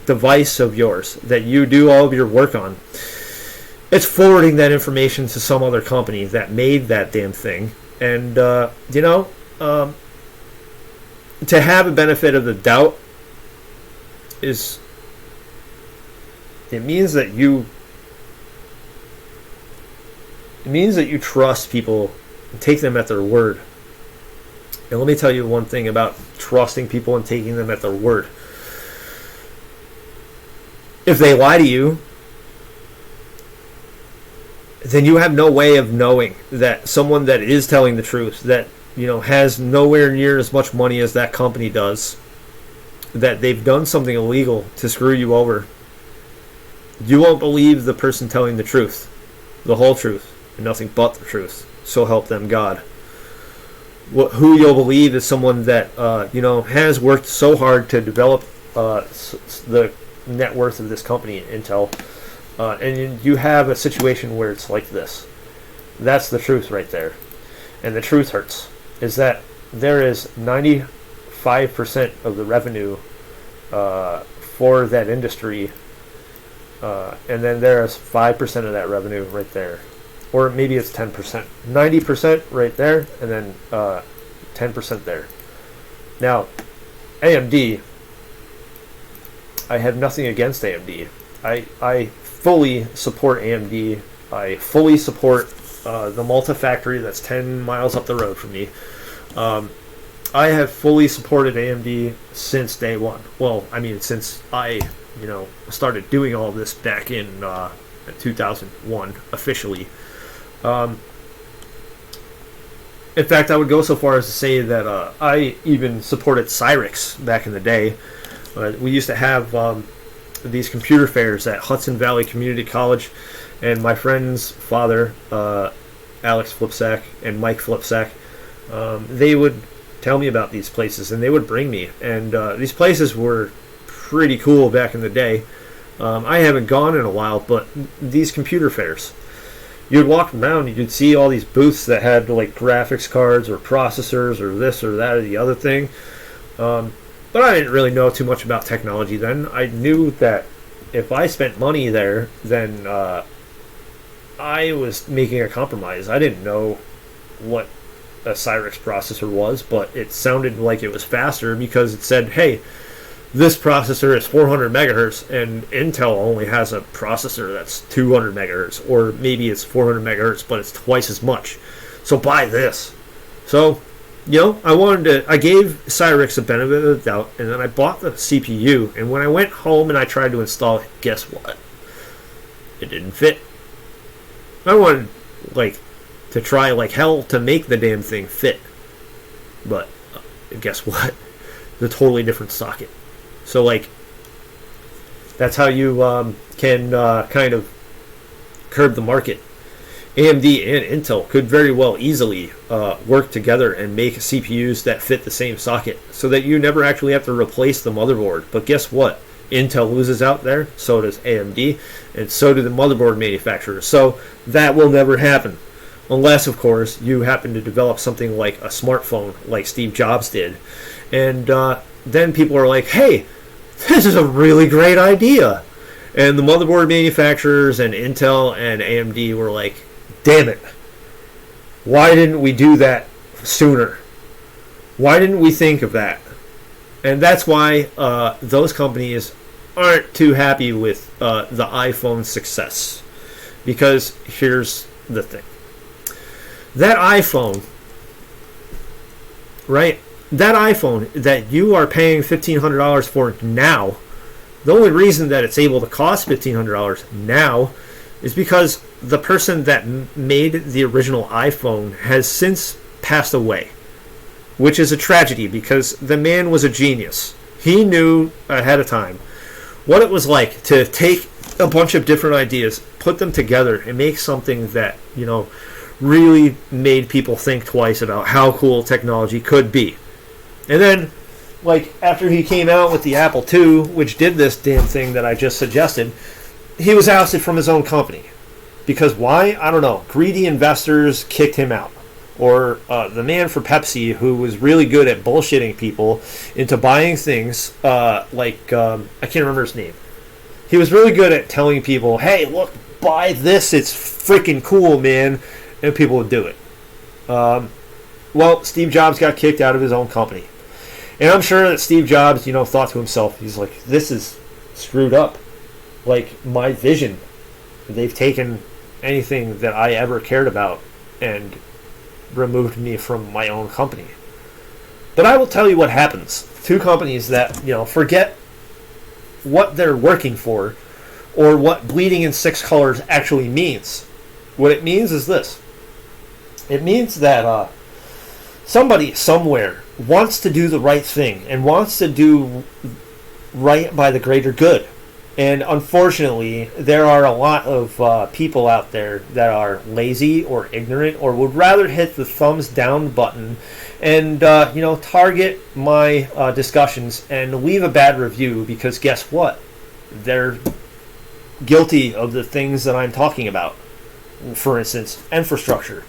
device of yours that you do all of your work on, it's forwarding that information to some other company that made that damn thing. And, you know, to have a benefit of the doubt is, it means that you trust people and take them at their word. And let me tell you one thing about trusting people and taking them at their word. If they lie to you, then you have no way of knowing that someone that is telling the truth, that, you know, has nowhere near as much money as that company does, that they've done something illegal to screw you over. You won't believe the person telling the truth, the whole truth, and nothing but the truth. So help them God. Who you'll believe is someone that you know, has worked so hard to develop the net worth of this company, Intel, and you have a situation where it's like this. That's the truth right there, and the truth hurts. Is that there is 95% of the revenue for that industry, and then there's 5% of that revenue right there. Or maybe it's 10%. 90% right there, and then 10% there. Now, AMD, I have nothing against AMD. I fully support AMD. I fully support the Malta factory that's 10 miles up the road from me. I have fully supported AMD since day one. Well, I mean, since I, started doing all this back in 2001 officially. In fact, I would go so far as to say that I even supported Cyrix back in the day. We used to have these computer fairs at Hudson Valley Community College, and my friend's father, Alex Flipsack and Mike Flipsack, they would tell me about these places, and they would bring me. And these places were pretty cool back in the day. I haven't gone in a while, but these computer fairs, you'd walk around, you'd see all these booths that had like graphics cards or processors or this or that or the other thing. But I didn't really know too much about technology then. I knew that if I spent money there, then I was making a compromise. I didn't know what a Cyrix processor was, but it sounded like it was faster because it said, hey, this processor is 400 megahertz, and Intel only has a processor that's 200 megahertz, or maybe it's 400 megahertz, but it's twice as much. So buy this. So, I gave Cyrix a benefit of the doubt, and then I bought the CPU, and when I went home and I tried to install it, guess what? It didn't fit. I wanted, to try like hell to make the damn thing fit. But, guess what? It's a totally different socket. So, that's how you can kind of curb the market. AMD and Intel could very well easily work together and make CPUs that fit the same socket so that you never actually have to replace the motherboard. But guess what? Intel loses out there, so does AMD, and so do the motherboard manufacturers. So that will never happen. Unless, of course, you happen to develop something like a smartphone like Steve Jobs did. And then people are like, hey, this is a really great idea. And the motherboard manufacturers and Intel and AMD were like, damn it. Why didn't we do that sooner? Why didn't we think of that? And that's why those companies aren't too happy with the iPhone's success. Because here's the thing. That iPhone, right? That iPhone that you are paying $1,500 for now, the only reason that it's able to cost $1,500 now is because the person that made the original iPhone has since passed away, which is a tragedy because the man was a genius. He knew ahead of time what it was like to take a bunch of different ideas, put them together, and make something that, really made people think twice about how cool technology could be. And then, after he came out with the Apple II, which did this damn thing that I just suggested, he was ousted from his own company. Because why? I don't know. Greedy investors kicked him out. Or the man for Pepsi, who was really good at bullshitting people into buying things I can't remember his name. He was really good at telling people, hey, look, buy this. It's freaking cool, man. And people would do it. Well, Steve Jobs got kicked out of his own company. And I'm sure that Steve Jobs, thought to himself, he's like, this is screwed up. My vision. They've taken anything that I ever cared about and removed me from my own company. But I will tell you what happens. Two companies that, forget what they're working for or what bleeding in six colors actually means. What it means is this. It means that somebody somewhere wants to do the right thing and wants to do right by the greater good. And unfortunately, there are a lot of people out there that are lazy or ignorant or would rather hit the thumbs down button and, target my discussions and leave a bad review because guess what? They're guilty of the things that I'm talking about. For instance, infrastructure.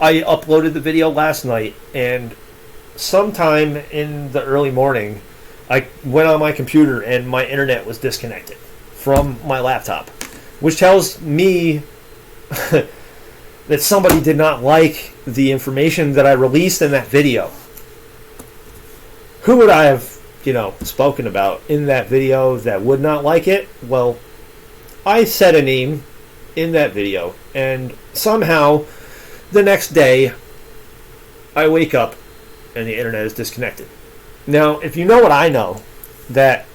I uploaded the video last night, and sometime in the early morning, I went on my computer and my internet was disconnected from my laptop, which tells me that somebody did not like the information that I released in that video. Who would I have, spoken about in that video that would not like it? Well, I said a name in that video, and somehow the next day I wake up and the internet is disconnected. Now, if you know what I know, that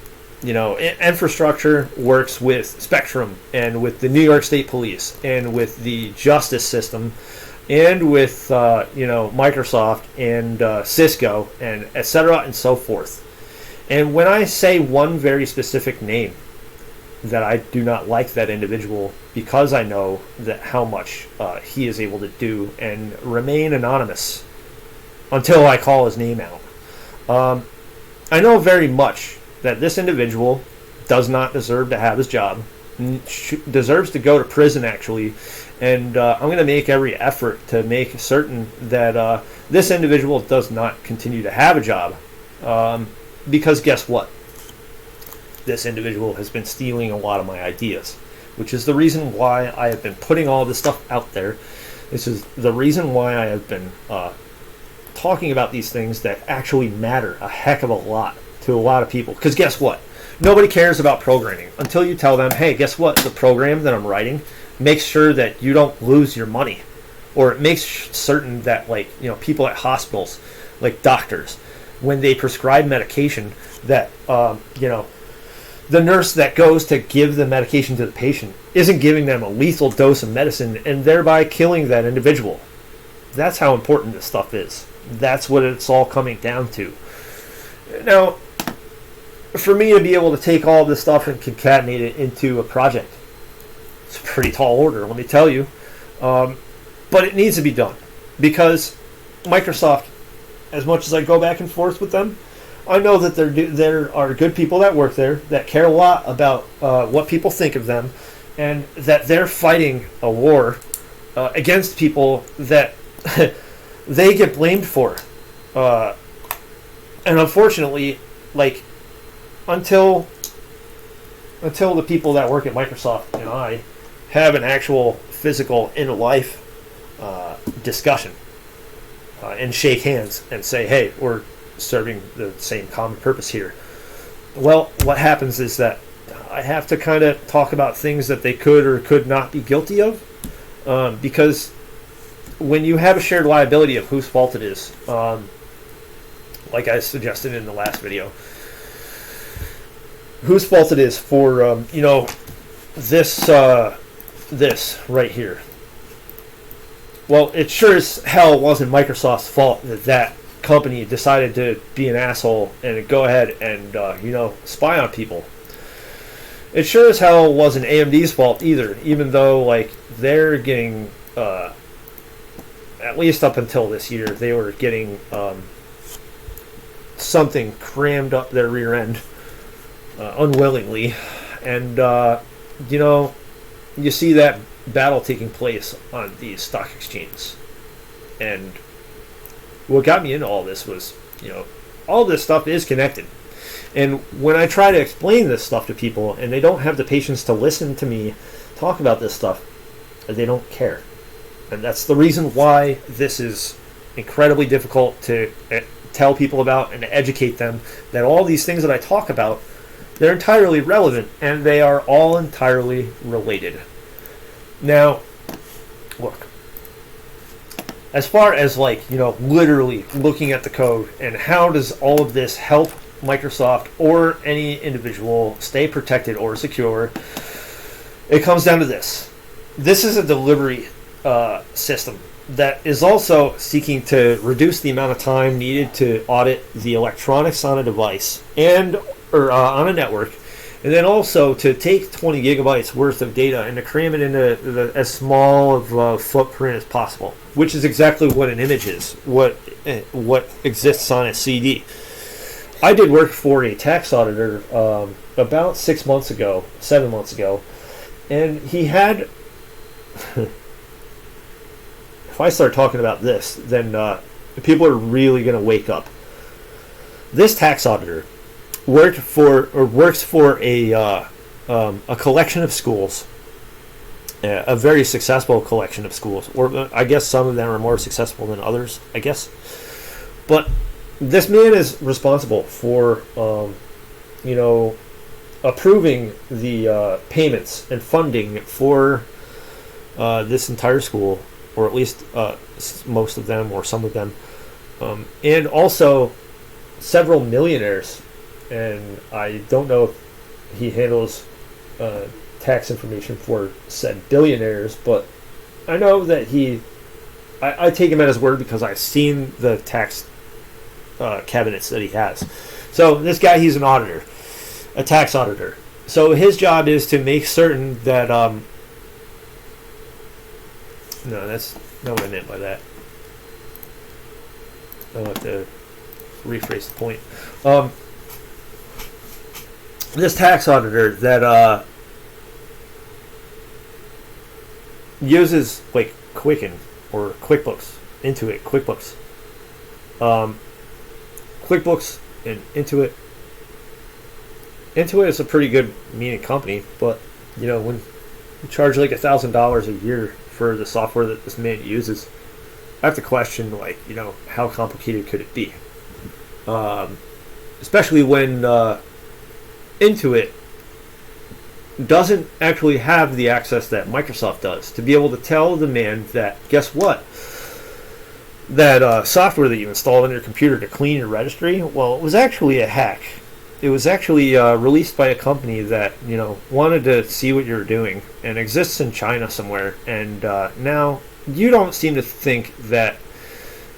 infrastructure works with Spectrum and with the New York State Police and with the justice system and with Microsoft and Cisco and etc. and so forth. And when I say one very specific name that I do not like that individual because I know that how much he is able to do and remain anonymous until I call his name out. I know very much that this individual does not deserve to have his job, deserves to go to prison actually, and I'm going to make every effort to make certain that this individual does not continue to have a job, because guess what? This individual has been stealing a lot of my ideas, which is the reason why I have been putting all this stuff out there. This is the reason why I have been talking about these things that actually matter a heck of a lot to a lot of people. Because guess what? Nobody cares about programming until you tell them, hey, guess what? The program that I'm writing makes sure that you don't lose your money. Or it makes certain that, people at hospitals, like doctors, when they prescribe medication, that, the nurse that goes to give the medication to the patient isn't giving them a lethal dose of medicine and thereby killing that individual. That's how important this stuff is. That's what it's all coming down to. Now, for me to be able to take all this stuff and concatenate it into a project, it's a pretty tall order, let me tell you. But it needs to be done because Microsoft, as much as I go back and forth with them, I know that there are good people that work there that care a lot about what people think of them, and that they're fighting a war against people that they get blamed for. And unfortunately, until the people that work at Microsoft and I have an actual physical in life discussion and shake hands and say, hey, we're serving the same common purpose here. Well, what happens is that I have to kind of talk about things that they could or could not be guilty of, because when you have a shared liability of whose fault it is, like I suggested in the last video, whose fault it is for this right here. Well, it sure as hell wasn't Microsoft's fault that company decided to be an asshole and go ahead and spy on people. It sure as hell wasn't AMD's fault either, even though they're getting at least up until this year they were getting something crammed up their rear end unwillingly, and you see that battle taking place on these stock exchanges. And what got me into all this was, all this stuff is connected. And when I try to explain this stuff to people and they don't have the patience to listen to me talk about this stuff, they don't care. And that's the reason why this is incredibly difficult to tell people about and to educate them that all these things that I talk about, they're entirely relevant and they are all entirely related. Now, look, as far as literally looking at the code and how does all of this help Microsoft or any individual stay protected or secure, it comes down to this. This is a delivery system that is also seeking to reduce the amount of time needed to audit the electronics on a device or on a network, and then also to take 20 gigabytes worth of data and to cram it into as small of a footprint as possible, which is exactly what an image is, what exists on a CD. I did work for a tax auditor about 7 months ago, and he had... If I start talking about this, then people are really going to wake up. This tax auditor works for a collection of schools, a very successful collection of schools, or I guess some of them are more successful than others, I guess. But this man is responsible for, approving the payments and funding for this entire school, or at least most of them, or some of them, and also several millionaires. And I don't know if he handles tax information for said billionaires, but I know that I take him at his word because I've seen the tax cabinets that he has. So this guy, he's an auditor, a tax auditor. So his job is to make certain that no, that's not what I meant by that. I'll have to rephrase the point. This tax auditor that uses like Quicken or QuickBooks, QuickBooks, QuickBooks and Intuit. Intuit is a pretty good meaning company, but when you charge like $1,000 a year for the software that this man uses, I have to question how complicated could it be, especially when Intuit doesn't actually have the access that Microsoft does to be able to tell the man that, guess what, that software that you installed on your computer to clean your registry, well, it was actually a hack. It was actually released by a company that wanted to see what you're doing and exists in China somewhere. And now you don't seem to think that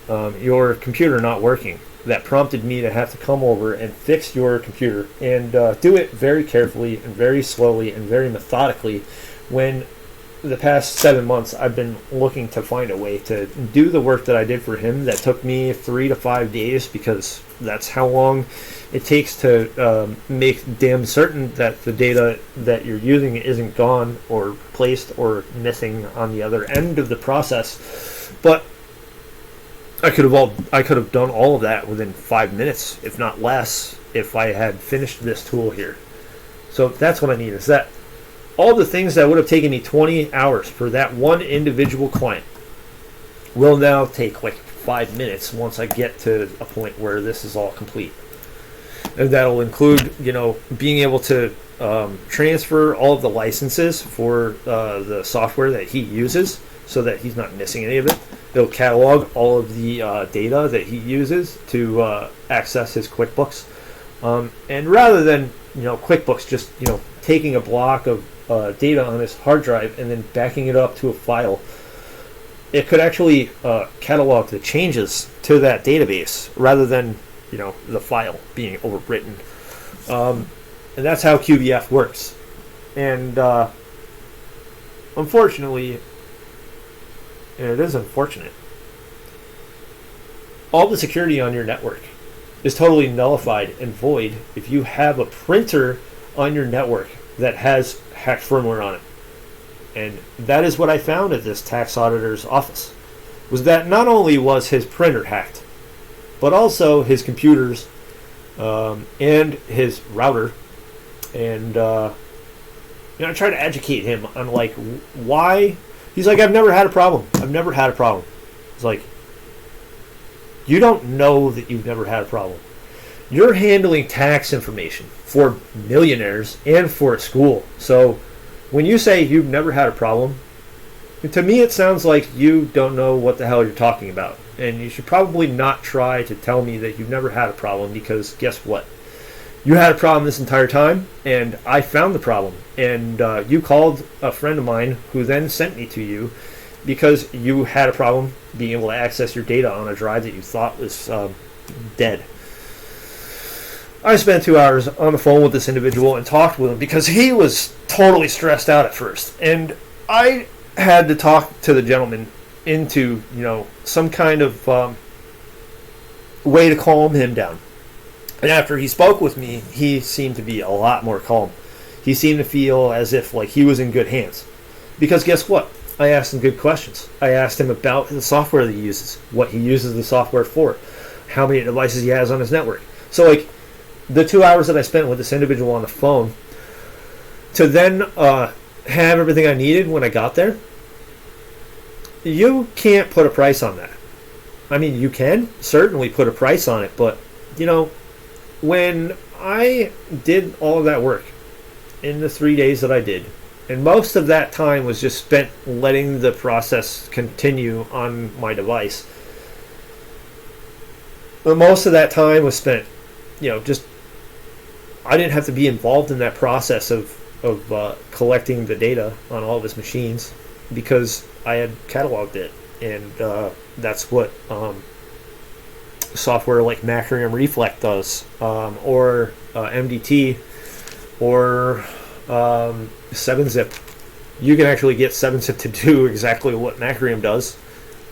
your computer not working. That prompted me to have to come over and fix your computer and do it very carefully and very slowly and very methodically. When the past 7 months I've been looking to find a way to do the work that I did for him that took me 3 to 5 days, because that's how long it takes to make damn certain that the data that you're using isn't gone or placed or missing on the other end of the process. But I could have done all of that within 5 minutes, if not less, if I had finished this tool here. So that's what I need, is that all the things that would have taken me 20 hours for that one individual client will now take like 5 minutes once I get to a point where this is all complete. And that'll include, being able to transfer all of the licenses for the software that he uses so that he's not missing any of it. It'll catalog all of the data that he uses to access his QuickBooks. And rather than, QuickBooks just, taking a block of data on his hard drive and then backing it up to a file, it could actually catalog the changes to that database rather than the file being overwritten. And that's how QBF works. And unfortunately, and it is unfortunate, all the security on your network is totally nullified and void if you have a printer on your network that has hacked firmware on it. And that is what I found at this tax auditor's office, was that not only was his printer hacked, but also his computers and his router. And I tried to educate him on why. He's like, I've never had a problem. It's like, you don't know that you've never had a problem. You're handling tax information for millionaires and for a school. So when you say you've never had a problem, to me it sounds like you don't know what the hell you're talking about. And you should probably not try to tell me that you've never had a problem, because guess what? You had a problem this entire time, and I found the problem. And you called a friend of mine who then sent me to you because you had a problem being able to access your data on a drive that you thought was dead. I spent 2 hours on the phone with this individual and talked with him because he was totally stressed out at first. And I had to talk to the gentleman into, some kind of way to calm him down. And after he spoke with me, he seemed to be a lot more calm. He seemed to feel as if he was in good hands. Because guess what? I asked him good questions. I asked him about the software that he uses, what he uses the software for, how many devices he has on his network. So the 2 hours that I spent with this individual on the phone to then have everything I needed when I got there, you can't put a price on that. I mean, you can certainly put a price on it, but, when I did all of that work in the 3 days that I did, and most of that time was just spent letting the process continue on my device. But most of that time was spent, just I didn't have to be involved in that process of collecting the data on all of his machines because I had cataloged it, and that's what software like Macrium Reflect does, or MDT, or 7-Zip. You can actually get 7-Zip to do exactly what Macrium does.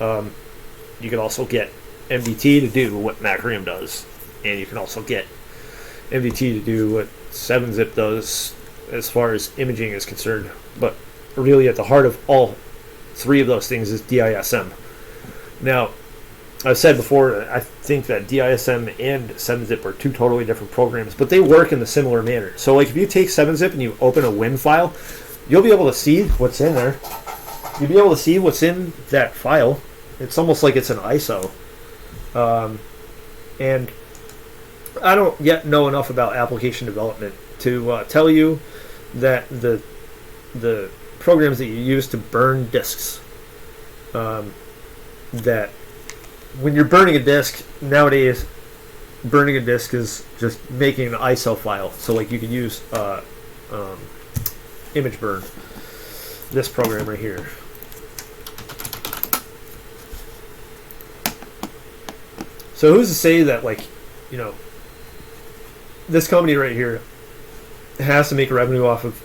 You can also get MDT to do what Macrium does, and you can also get MDT to do what 7-Zip does as far as imaging is concerned. But really at the heart of all three of those things is DISM. Now, I've said before, I think that DISM and 7-Zip are two totally different programs, but they work in a similar manner. So like if you take 7-Zip and you open a WIN file, you'll be able to see what's in there. You'll be able to see what's in that file. It's almost like it's an ISO. And I don't yet know enough about application development to tell you that the programs that you use to burn disks, that when you're burning a disk nowadays, burning a disk is just making an ISO file. So like you could use image burn, this program right here. So who's to say that, like, this company right here has to make revenue off of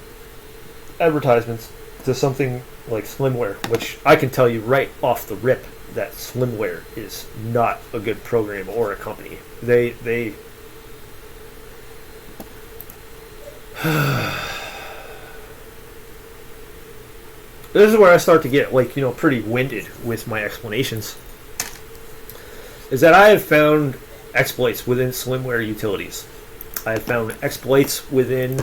advertisements to something like Slimware, which I can tell you right off the rip that Slimware is not a good program or a company. They this is where I start to get pretty winded with my explanations. Is that I have found exploits within Slimware utilities. I have found exploits within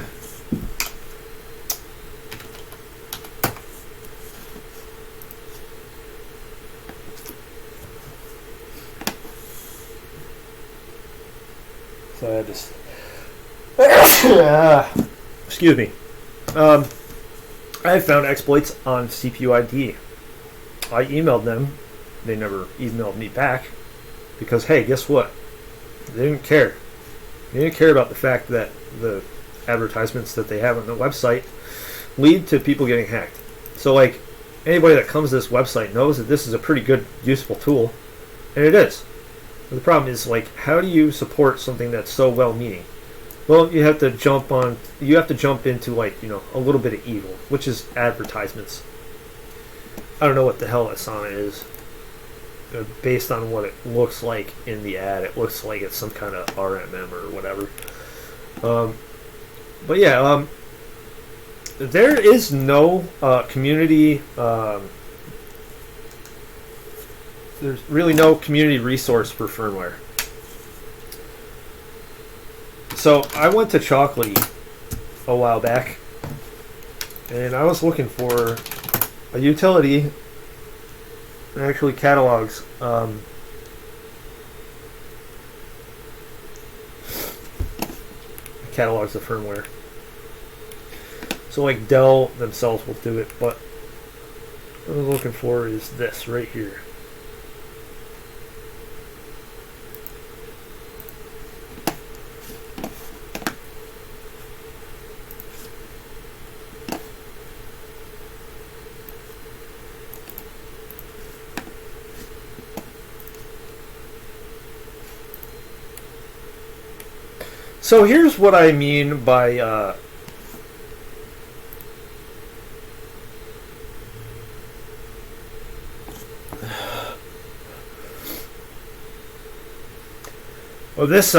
so I had this excuse me. I have found exploits on CPU ID. I emailed them. They never emailed me back because, hey, guess what? They didn't care. They didn't care about the fact that the advertisements that they have on the website lead to people getting hacked. So, like, anybody that comes to this website knows that this is a pretty good, useful tool, and it is. But the problem is, like, how do you support something that's so well-meaning? Well, you have to jump into, like, a little bit of evil, which is advertisements. I don't know what the hell Asana is. Based on what it looks like in the ad, it looks like it's some kind of RMM or whatever. But yeah, there is no community. There's really no community resource for firmware. So I went to Chocolatey a while back, and I was looking for a utility that actually catalogs the firmware. So like Dell themselves will do it, but what I'm looking for is this right here. So here's what I mean by well, this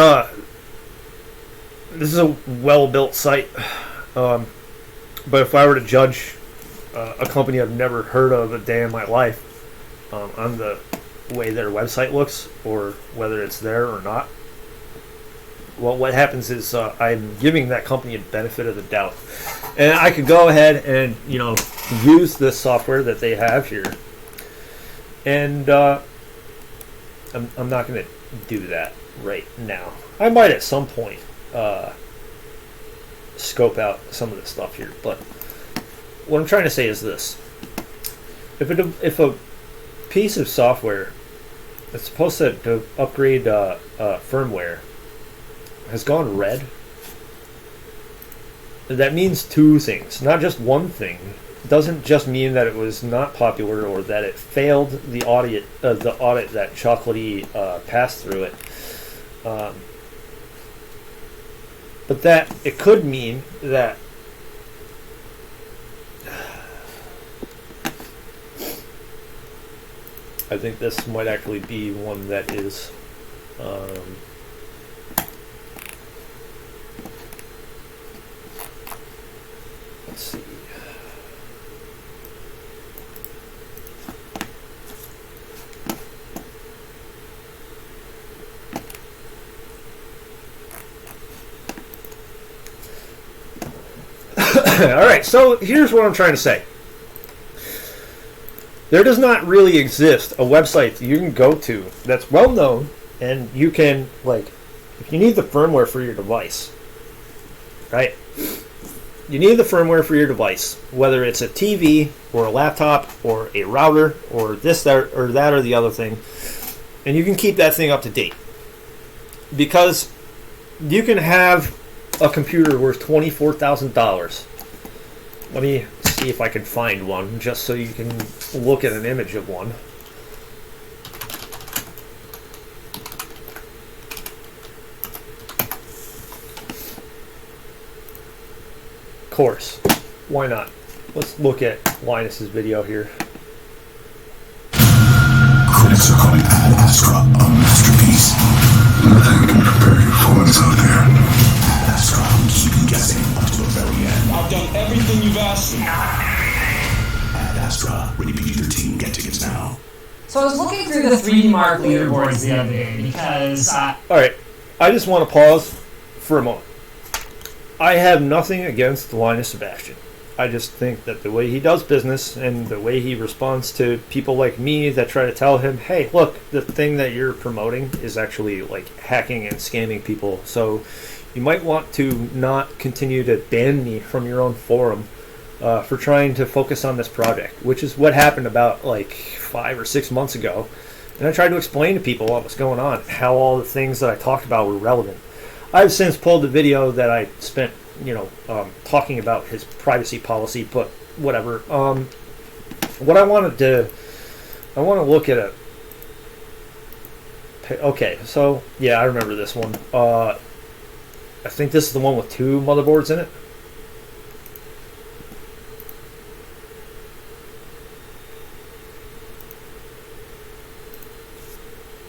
is a well-built site, but if I were to judge a company I've never heard of a day in my life on the way their website looks or whether it's there or not, well, what happens is I'm giving that company a benefit of the doubt, and I could go ahead and use this software that they have here, and I'm not going to do that right now. I might at some point scope out some of the stuff here, but what I'm trying to say is this: if a piece of software that's supposed to upgrade firmware has gone red, that means two things, not just one thing. It doesn't just mean that it was not popular or that it failed the audit that Chocolatey passed through it, but that it could mean that I think this might actually be one that is let's see. All right, so here's what I'm trying to say. There does not really exist a website that you can go to that's well known, and you can, like, if you need the firmware for your device, right? You need the firmware for your device, whether it's a TV or a laptop or a router or this, that, or the other thing, and you can keep that thing up to date. Because you can have a computer worth $24,000. Let me see if I can find one, just so you can look at an image of one. Of course, why not? Let's look at Linus's video here. Critics are calling Ad Astra a masterpiece. Nothing can prepare you for what's out there. Ad Astra will keep you guessing up to the very end. I've done everything you've asked me. Ad Astra, ready to use your team. Get tickets now. So I was looking through the 3D Mark leaderboards the other day because... Alright, I just want to pause for a moment. I have nothing against Linus Sebastian. I just think that the way he does business and the way he responds to people like me that try to tell him, hey, look, the thing that you're promoting is actually like hacking and scamming people. So you might want to not continue to ban me from your own forum for trying to focus on this project, which is what happened about like 5 or 6 months ago. And I tried to explain to people what was going on, how all the things that I talked about were relevant. I've since pulled the video that I spent talking about his privacy policy, but whatever. What I want to look at okay, so yeah, I remember this one. I think this is the one with 2 motherboards in it.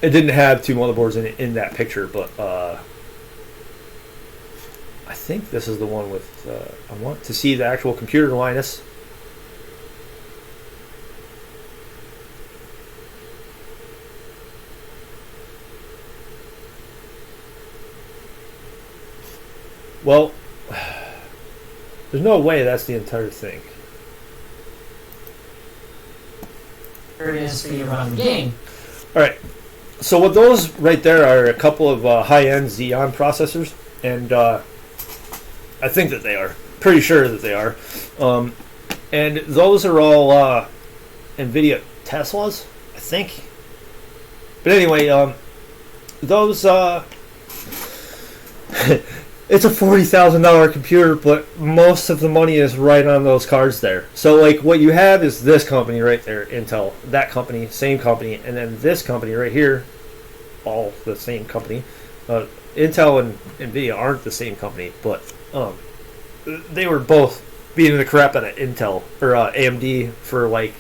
It didn't have 2 motherboards in that picture, but I think this is the one with, I want to see the actual computer, Linus. Well, there's no way that's the entire thing. Here it is for you to run the game. Alright, so what those right there are a couple of high-end Xeon processors, and I think that they are. Pretty sure that they are. And those are all NVIDIA Teslas, I think. But anyway, those... it's a $40,000 computer, but most of the money is right on those cards there. So, like, what you have is this company right there, Intel. That company, same company. And then this company right here, all the same company. Intel and NVIDIA aren't the same company, but... they were both beating the crap out of Intel or AMD for like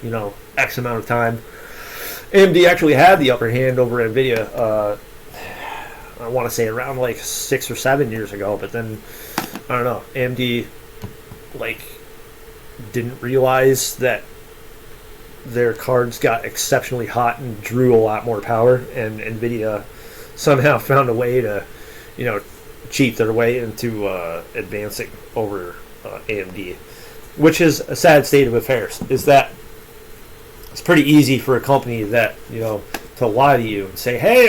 X amount of time. AMD actually had the upper hand over NVIDIA. I want to say around like 6 or 7 years ago, but then I don't know. AMD like didn't realize that their cards got exceptionally hot and drew a lot more power, and NVIDIA somehow found a way to cheat their way into advancing over AMD, which is a sad state of affairs. Is that it's pretty easy for a company that, you know, to lie to you and say, hey,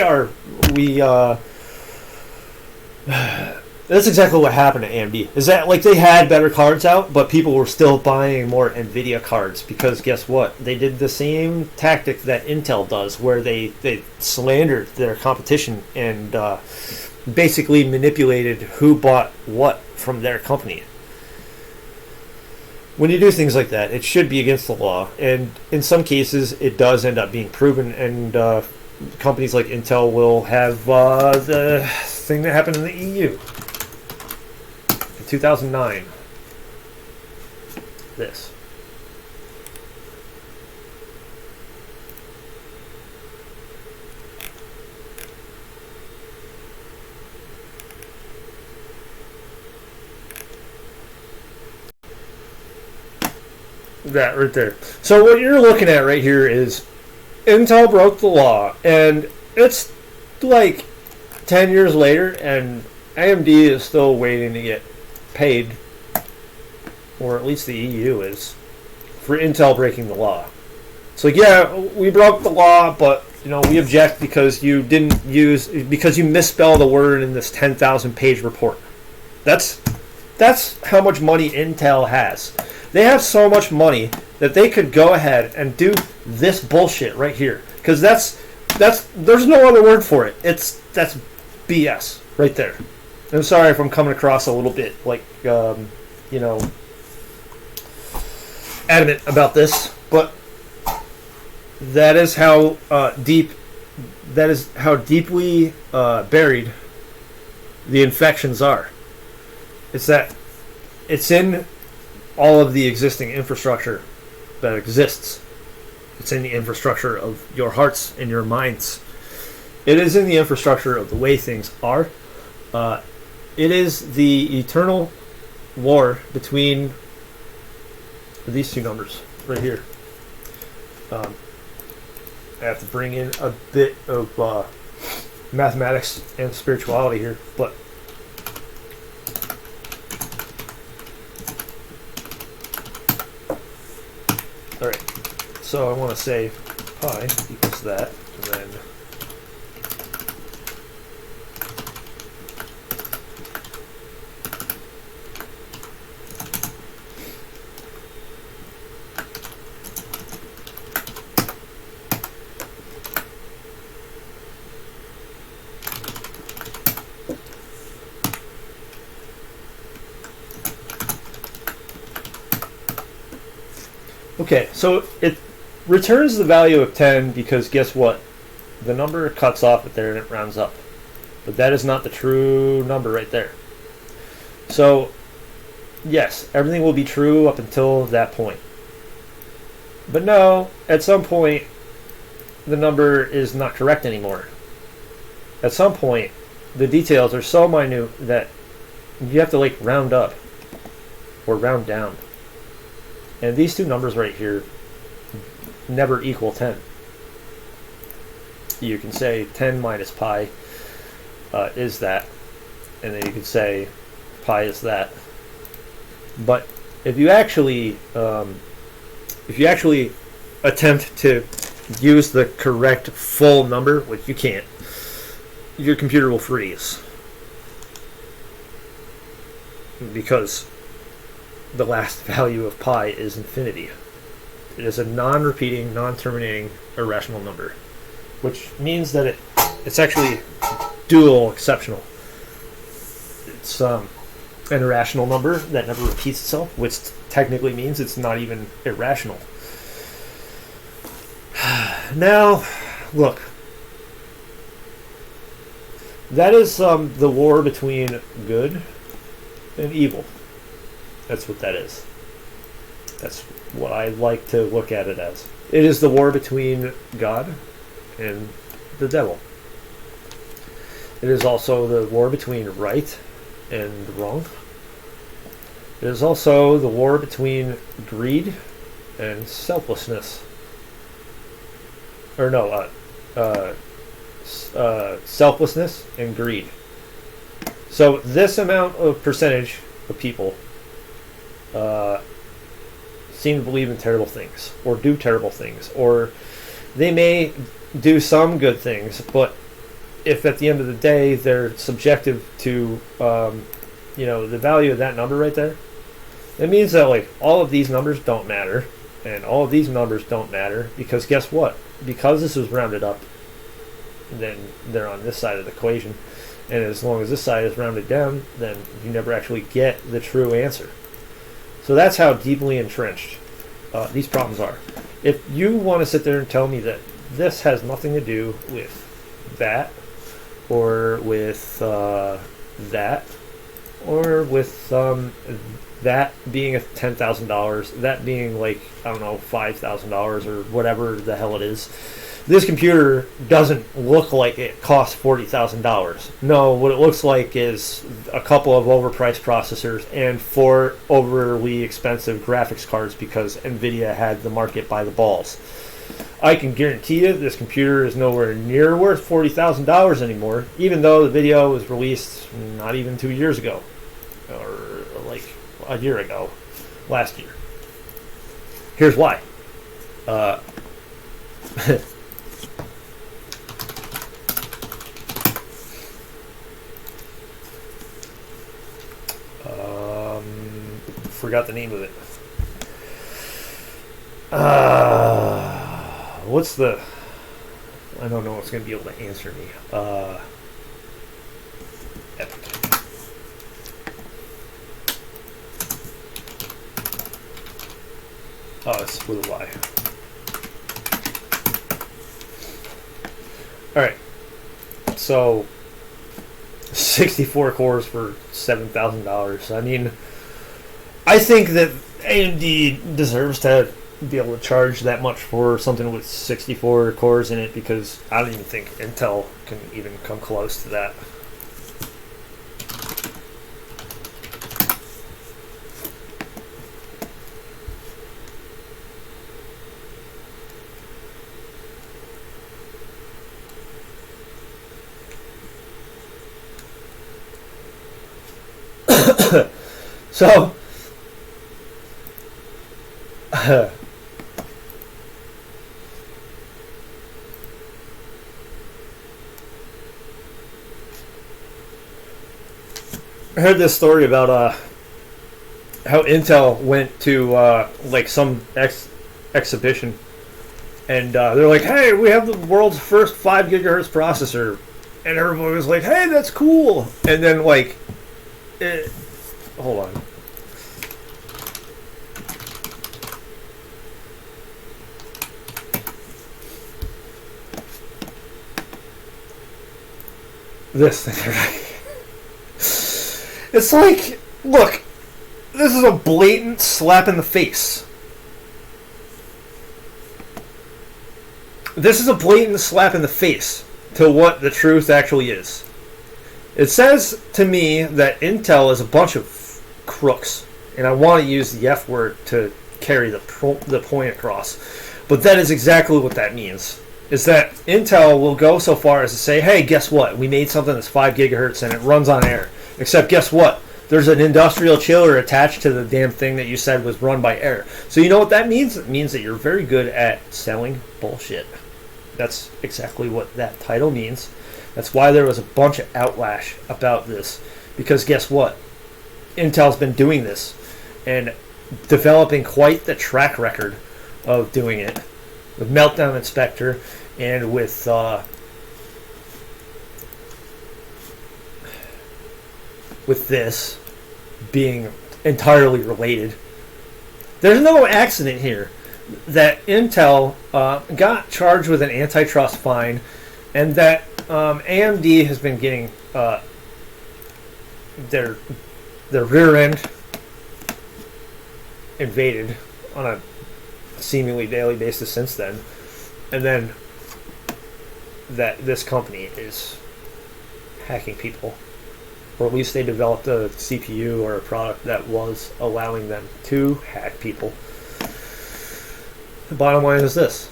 that's exactly what happened to AMD. Is that, like, they had better cards out, but people were still buying more NVIDIA cards because guess what? They did the same tactic that Intel does, where they slandered their competition and basically manipulated who bought what from their company. When you do things like that, it should be against the law, and in some cases, it does end up being proven, and companies like Intel will have the thing that happened in the EU in 2009. This. That right there. So what you're looking at right here is Intel broke the law, and it's like 10 years later, and AMD is still waiting to get paid, or at least the EU is, for Intel breaking the law. So yeah, we broke the law, but you know, we object because you misspelled a word in this 10,000 page report. That's how much money Intel has. They have so much money that they could go ahead and do this bullshit right here, because there's no other word for it. That's BS right there. I'm sorry if I'm coming across a little bit like adamant about this, but that is how deeply buried the infections are. It's in all of the existing infrastructure that exists. It's in the infrastructure of your hearts and your minds. It is in the infrastructure of the way things are. It is the eternal war between these two numbers right here. I have to bring in a bit of mathematics and spirituality here, but alright, so I want to say pi equals that, and then okay, so it returns the value of 10 because guess what? The number cuts off at there and it rounds up. But that is not the true number right there. So, yes, everything will be true up until that point. But no, at some point, the number is not correct anymore. At some point, the details are so minute that you have to like round up or round down. And these two numbers right here never equal 10. You can say 10 minus pi is that, and then you can say pi is that. But if you actually attempt to use the correct full number, which you can't, your computer will freeze because the last value of pi is infinity. It is a non-repeating, non-terminating irrational number, which means that it's actually dual exceptional. It's an irrational number that never repeats itself, which technically means it's not even irrational. Now, look. That is the war between good and evil. That's what that is. That's what I like to look at it as. It is the war between God and the devil. It is also the war between right and wrong. It is also the war between greed and selflessness. Or no, selflessness and greed. So this amount of percentage of people seem to believe in terrible things, or do terrible things, or they may do some good things, but if at the end of the day they're subjective to the value of that number right there, it means that like all of these numbers don't matter, and all of these numbers don't matter, because guess what? Because this was rounded up, then they're on this side of the equation, and as long as this side is rounded down, then you never actually get the true answer. So that's how deeply entrenched these problems are. If you want to sit there and tell me that this has nothing to do with that, or with that, or with that being $10,000, that being like, I don't know, $5,000 or whatever the hell it is, this computer doesn't look like it costs $40,000. No, what it looks like is a couple of overpriced processors and 4 overly expensive graphics cards because NVIDIA had the market by the balls. I can guarantee you this computer is nowhere near worth $40,000 anymore, even though the video was released not even 2 years ago, or like a year ago, last year. Here's why. Forgot the name of it. What's the... I don't know what's going to be able to answer me. Epic. Oh, it's with a Y. Alright. So, 64 cores for $7,000. I mean, I think that AMD deserves to be able to charge that much for something with 64 cores in it, because I don't even think Intel can even come close to that. So I heard this story about how Intel went to like some exhibition, and they're like, "Hey, we have the world's first 5 gigahertz processor," and everybody was like, "Hey, that's cool." And then like, hold on. This thing, right? It's like, look, this is a blatant slap in the face. This is a blatant slap in the face to what the truth actually is. It says to me that Intel is a bunch of crooks, and I want to use the F word to carry the point across, but that is exactly what that means. Is that Intel will go so far as to say, hey, guess what? We made something that's 5 gigahertz and it runs on air. Except guess what? There's an industrial chiller attached to the damn thing that you said was run by air. So you know what that means? It means that you're very good at selling bullshit. That's exactly what that title means. That's why there was a bunch of outlash about this. Because guess what? Intel's been doing this and developing quite the track record of doing it. With Meltdown Inspector and with this being entirely related. There's no accident here that Intel got charged with an antitrust fine, and that AMD has been getting their rear end invaded on a seemingly daily basis since then, and then that this company is hacking people, or at least they developed a CPU or a product that was allowing them to hack people. The bottom line is this: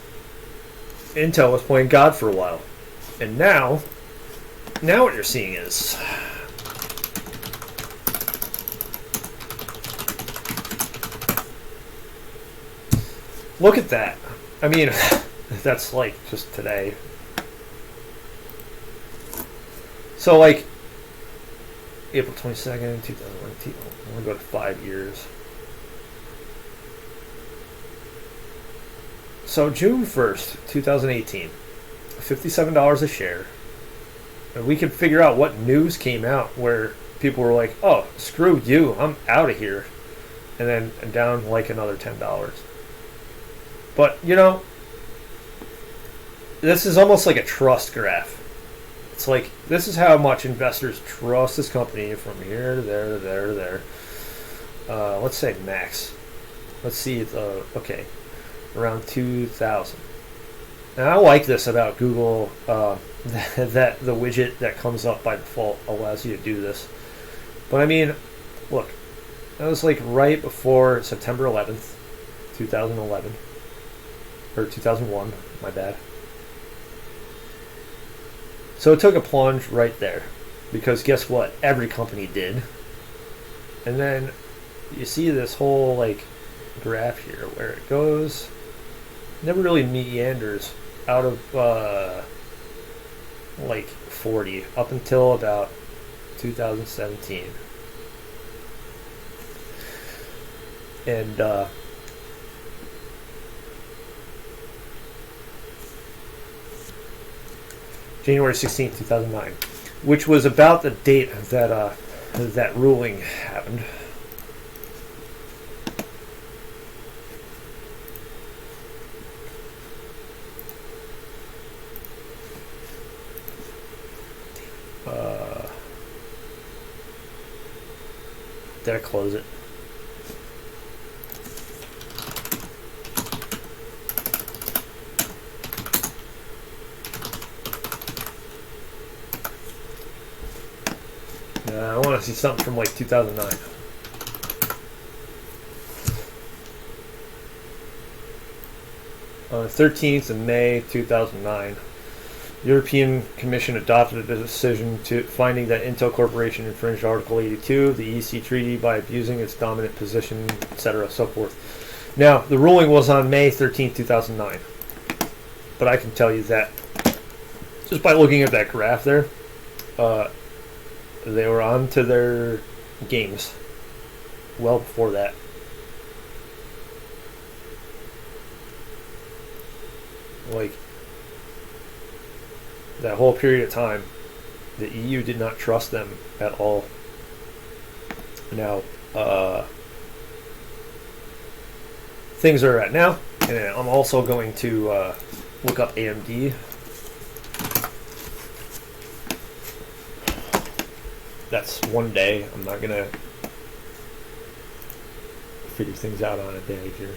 Intel was playing God for a while, and now what you're seeing is look at that. I mean, that's like just today. So like April 22nd, 2019. I'm gonna go to 5 years. So June 1st, 2018, $57 a share. And we could figure out what news came out where people were like, oh, screw you, I'm out of here. And then down like another $10. But, you know, this is almost like a trust graph. It's like, this is how much investors trust this company from here to there to there to there. Let's say max. Let's see, okay, around 2,000. And I like this about Google, that the widget that comes up by default allows you to do this. But I mean, look, that was like right before September 11th, 2011. Or 2001, my bad. So it took a plunge right there. Because guess what? Every company did. And then you see this whole like graph here where it goes, never really meanders out of like 40 up until about 2017. And January 16th, 2009, which was about the date that that ruling happened. Did I close it? I want to see something from like 2009. On the 13th of May 2009, the European Commission adopted a decision finding that Intel Corporation infringed Article 82 of the EC Treaty by abusing its dominant position, etc., so forth. Now, the ruling was on May 13th, 2009. But I can tell you that just by looking at that graph there, they were on to their games well before that. Like, that whole period of time, the EU did not trust them at all. Now, things are at now, and I'm also going to look up AMD. That's one day. I'm not going to figure things out on a day here.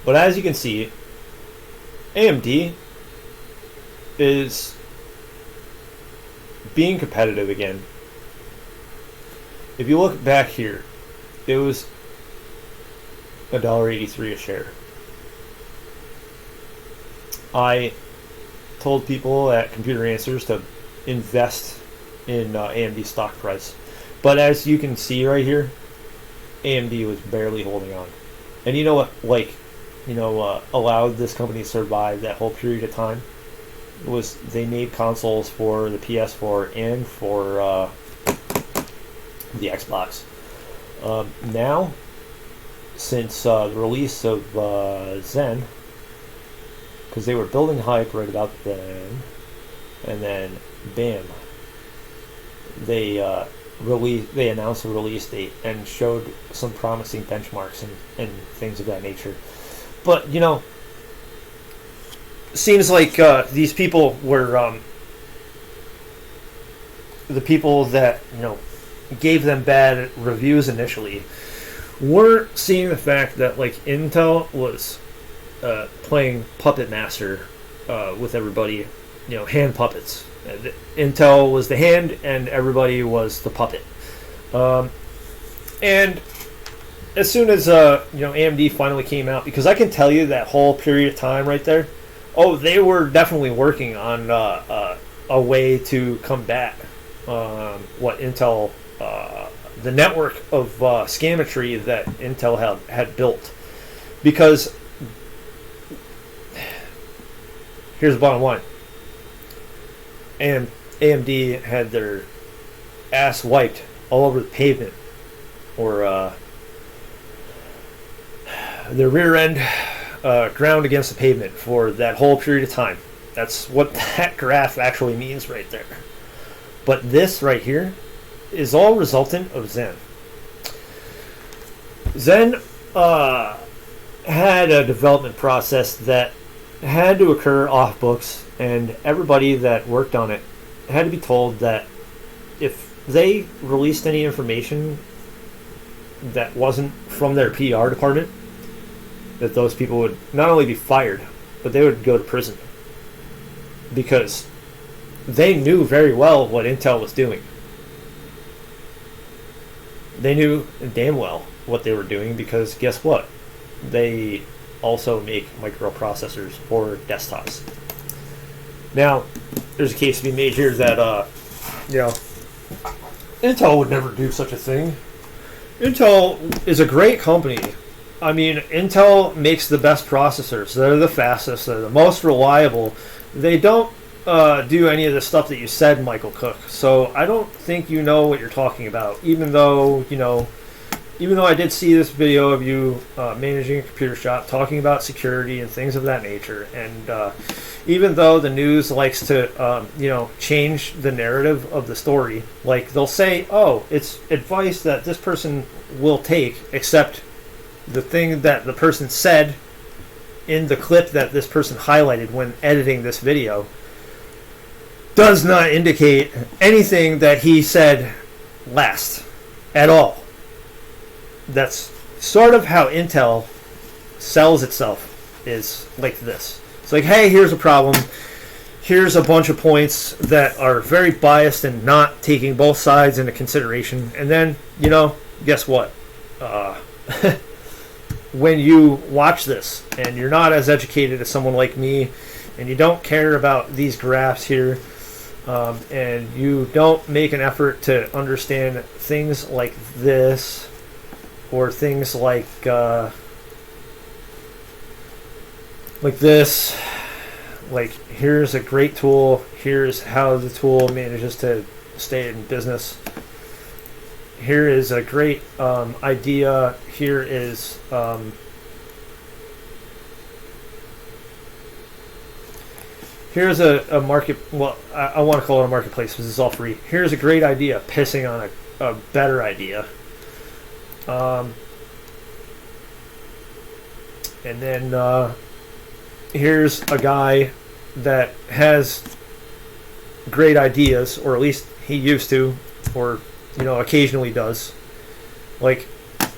But as you can see, AMD is being competitive again. If you look back here, it was $1.83 a share. I told people at Computer Answers to invest in AMD stock price, but as you can see right here, AMD was barely holding on. And you know what, like, allowed this company to survive that whole period of time was they made consoles for the PS4 and for the Xbox. Now, since the release of Zen, because they were building hype right about then, and then bam, they announced a release date and showed some promising benchmarks and things of that nature. But seems like these people were the people that gave them bad reviews initially weren't seeing the fact that like Intel was playing puppet master with everybody, hand puppets. Intel was the hand and everybody was the puppet. And as soon as AMD finally came out, because I can tell you that whole period of time right there, they were definitely working on a way to combat what Intel, the network of scametry that Intel had built. Because here's the bottom line. And AMD had their ass wiped all over the pavement, or their rear end ground against the pavement for that whole period of time. That's what that graph actually means right there. But this right here is all resultant of Zen. Zen had a development process that had to occur off books, and everybody that worked on it had to be told that if they released any information that wasn't from their PR department, that those people would not only be fired, but they would go to prison. Because they knew very well what Intel was doing. They knew damn well what they were doing, because guess what? They also make microprocessors for desktops. Now, there's a case to be made here that, Intel would never do such a thing. Intel is a great company. I mean, Intel makes the best processors. They're the fastest. They're the most reliable. They don't do any of the stuff that you said, Michael Cook. So I don't think you know what you're talking about. Even though I did see this video of you managing a computer shop, talking about security and things of that nature, and even though the news likes to change the narrative of the story, like they'll say, oh, it's advice that this person will take, except the thing that the person said in the clip that this person highlighted when editing this video does not indicate anything that he said last at all. That's sort of how Intel sells itself, is like this. It's like, hey, here's a problem. Here's a bunch of points that are very biased and not taking both sides into consideration. And then, guess what? When you watch this and you're not as educated as someone like me, and you don't care about these graphs here, and you don't make an effort to understand things like this, or things like this, like here's a great tool, here's how the tool manages to stay in business, here is a great idea, here is here's a market, well, I want to call it a marketplace because it's all free. Here's a great idea pissing on a better idea. And then here's a guy that has great ideas, or at least he used to, or occasionally does. Like,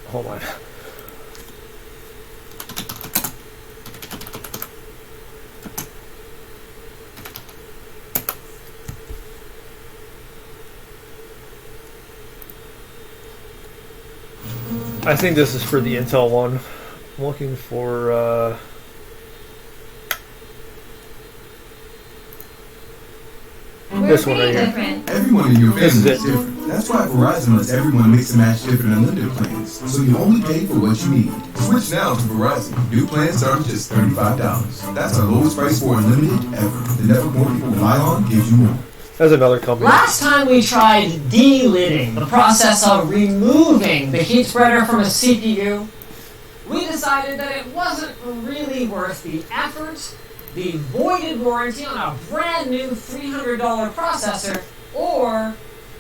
hold on. I think this is for the Intel one. I'm looking for this one right here. Everyone in your family is different. That's why Verizon lets everyone mix and match different unlimited plans, so you only pay for what you need. Switch now to Verizon. New plans start at just $35. That's our lowest price for unlimited ever. The network more people rely on gives you more. There's another company. Last time we tried delidding, the process of removing the heat spreader from a CPU, we decided that it wasn't really worth the effort, the voided warranty on a brand new $300 processor, or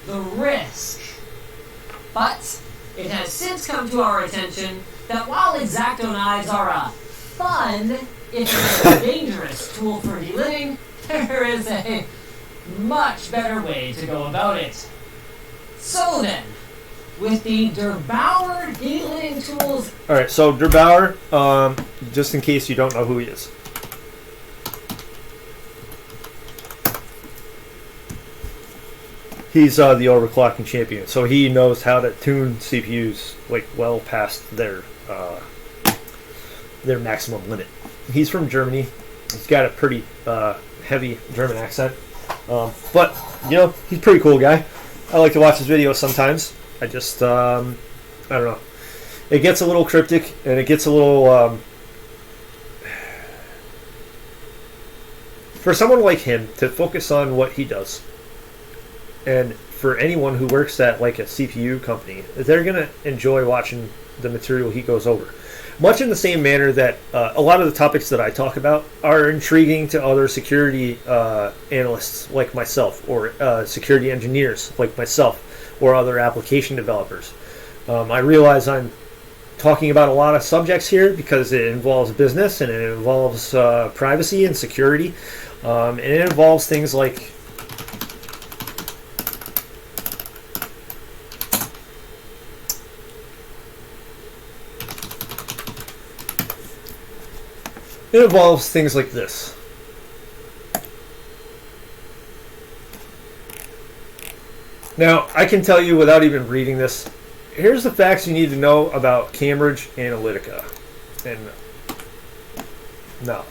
the risk. But it has since come to our attention that while X-Acto knives are a fun, if not dangerous tool for delidding, there is a much better way to go about it. So then, with the Der Bauer delidding tools... Alright, so Der Bauer, just in case you don't know who he is. He's the overclocking champion, so he knows how to tune CPUs like well past their maximum limit. He's from Germany. He's got a pretty heavy German accent. But, he's a pretty cool guy. I like to watch his videos sometimes. I just, I don't know. It gets a little cryptic, and it gets a little, for someone like him to focus on what he does, and for anyone who works at like a CPU company, they're going to enjoy watching the material he goes over. Much in the same manner that a lot of the topics that I talk about are intriguing to other security analysts like myself, or security engineers like myself, or other application developers. I realize I'm talking about a lot of subjects here because it involves business, and it involves privacy and security, and it involves things like this. Now, I can tell you without even reading this, here's the facts you need to know about Cambridge Analytica. And no.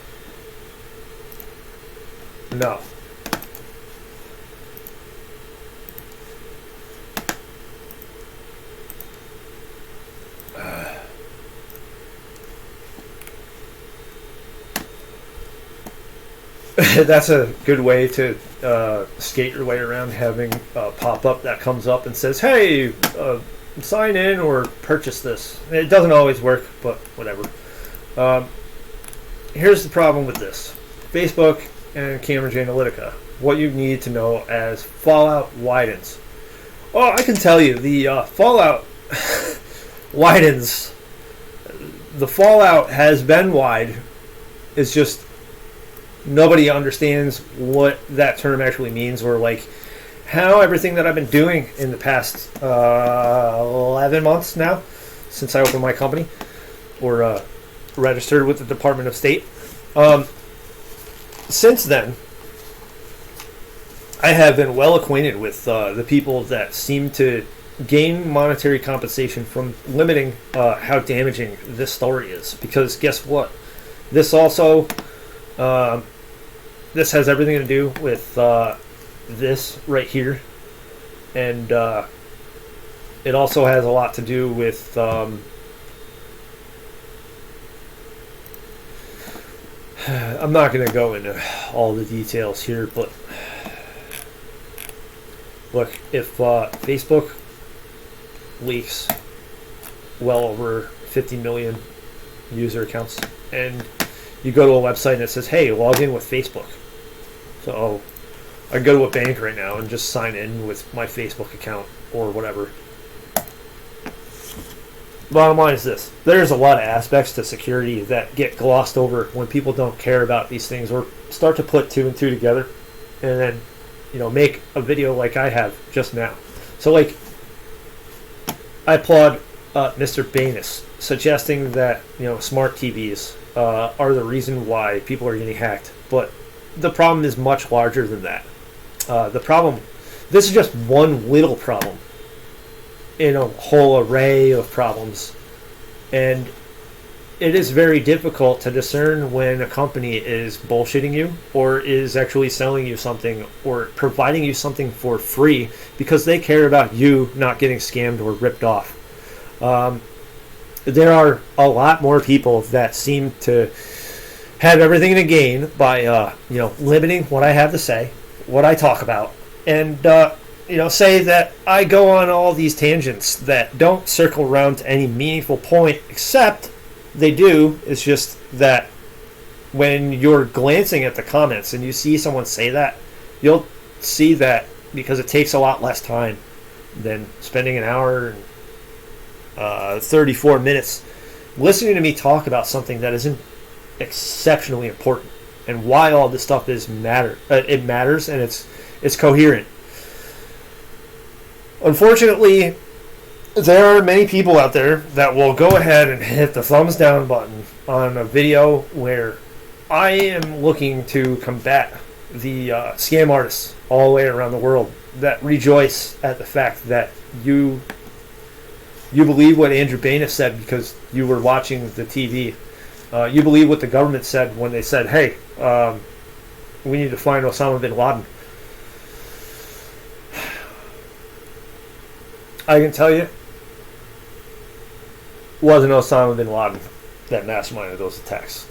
That's a good way to skate your way around having a pop-up that comes up and says, hey, sign in or purchase this. It doesn't always work, but whatever. Here's the problem with this. Facebook and Cambridge Analytica. What you need to know as fallout widens. Oh, I can tell you, the fallout widens. The fallout has been wide. It's just nobody understands what that term actually means, or like how everything that I've been doing in the past 11 months now, since I opened my company, or registered with the Department of State. Since then, I have been well acquainted with the people that seem to gain monetary compensation from limiting how damaging this story is. Because guess what? This also, this has everything to do with this right here. And it also has a lot to do with I'm not going to go into all the details here, but look, if Facebook leaks well over 50 million user accounts, and you go to a website and it says, hey, log in with Facebook. So I can go to a bank right now and just sign in with my Facebook account or whatever. Bottom line is this. There's a lot of aspects to security that get glossed over when people don't care about these things, or start to put two and two together and then, make a video like I have just now. So, like, I applaud Mr. Banas suggesting that, smart TVs are the reason why people are getting hacked. But the problem is much larger than that. This is just one little problem in a whole array of problems, and it is very difficult to discern when a company is bullshitting you or is actually selling you something or providing you something for free because they care about you not getting scammed or ripped off. There are a lot more people that seem to have everything to gain by limiting what I have to say, what I talk about, and say that I go on all these tangents that don't circle around to any meaningful point, except they do. It's just that when you're glancing at the comments and you see someone say that, you'll see that because it takes a lot less time than spending an hour and 34 minutes listening to me talk about something that isn't exceptionally important, and why all this stuff it matters, and it's coherent. Unfortunately, there are many people out there that will go ahead and hit the thumbs down button on a video where I am looking to combat the scam artists all the way around the world that rejoice at the fact that you believe what Andrew Banas said because you were watching the TV. You believe what the government said when they said, hey, we need to find Osama bin Laden. I can tell you, it wasn't Osama bin Laden that masterminded those attacks.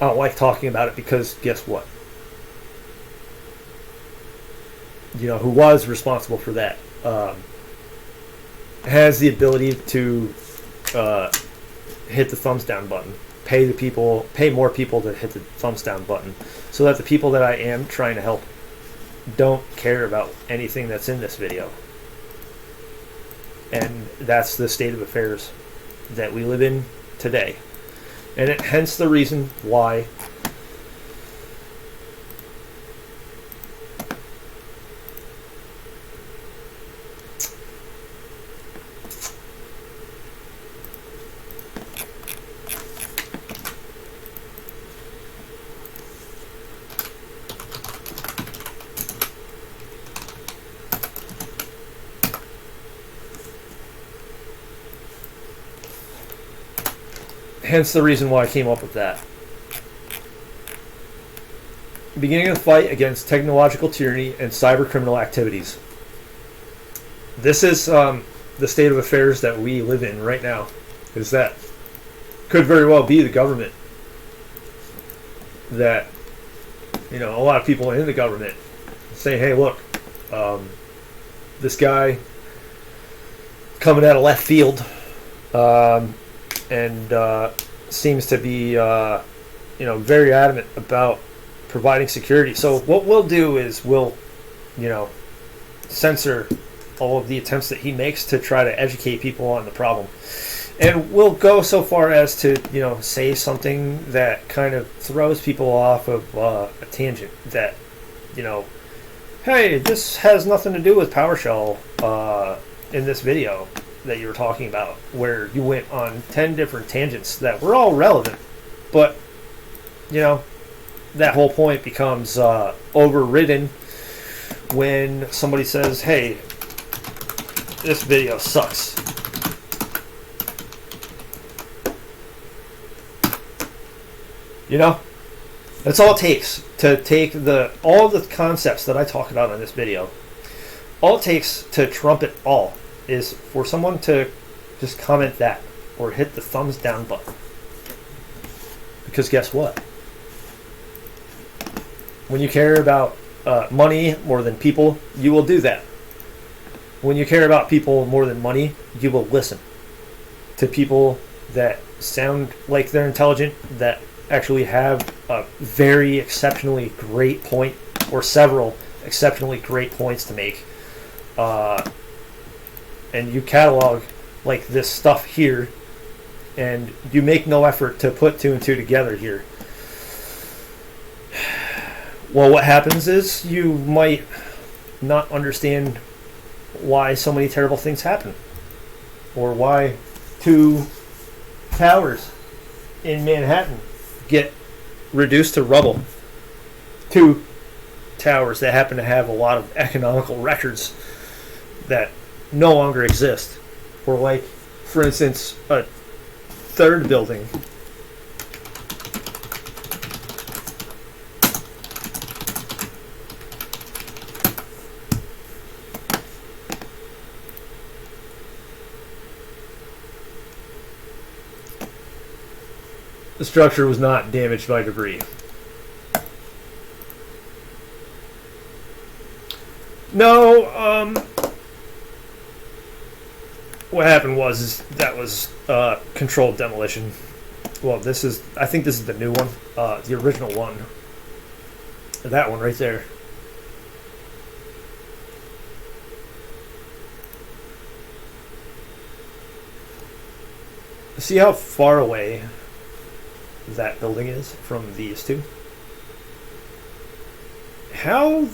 I don't like talking about it because guess what? You know, who was responsible for that has the ability to hit the thumbs down button. Pay more people to hit the thumbs down button, so that the people that I am trying to help don't care about anything that's in this video. And that's the state of affairs that we live in today. And hence the reason why I came up with that. Beginning of the fight against technological tyranny and cyber criminal activities. This is the state of affairs that we live in right now. Is that could very well be the government. That, you know, a lot of people in the government say, hey, look, this guy coming out of left field, and seems to be, very adamant about providing security. So what we'll do is we'll, censor all of the attempts that he makes to try to educate people on the problem. And we'll go so far as to, say something that kind of throws people off of a tangent that, hey, this has nothing to do with PowerShell in this video that you were talking about, where you went on 10 different tangents that were all relevant, but that whole point becomes overridden when somebody says, hey, this video sucks. That's all it takes to take all the concepts that I talk about in this video. All it takes to trump it all is for someone to just comment that or hit the thumbs down button. Because guess what? When you care about money more than people, you will do that. When you care about people more than money, you will listen to people that sound like they're intelligent, that actually have a very exceptionally great point or several exceptionally great points to make. And you catalog like this stuff here, and you make no effort to put two and two together here. Well, what happens is you might not understand why so many terrible things happen, or why 2 towers in Manhattan get reduced to rubble. 2 towers that happen to have a lot of economical records that no longer exist. Or like, for instance, a 3rd building the structure was not damaged by debris. No, what happened was that was controlled demolition. Well, I think this is the new one, the original one. That one right there. See how far away that building is from these two? How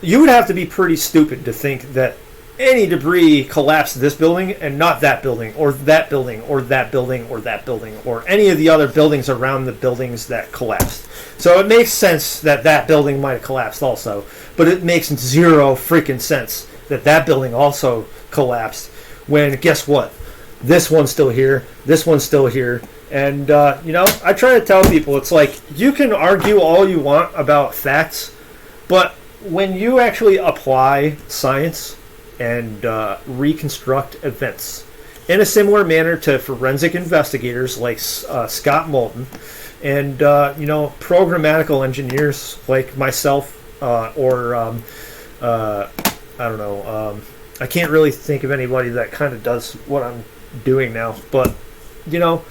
you would have to be pretty stupid to think that any debris collapsed this building and not that building, or that building, or that building, or that building, or any of the other buildings around the buildings that collapsed. So it makes sense that that building might have collapsed also, but it makes zero freaking sense that that building also collapsed when, guess what? This one's still here, this one's still here, and, I try to tell people, it's like, you can argue all you want about facts, but when you actually apply science and reconstruct events in a similar manner to forensic investigators like Scott Moulton, And you know, programmatical engineers like myself, or I don't know, I can't really think of anybody that kind of does what I'm doing now. But you know,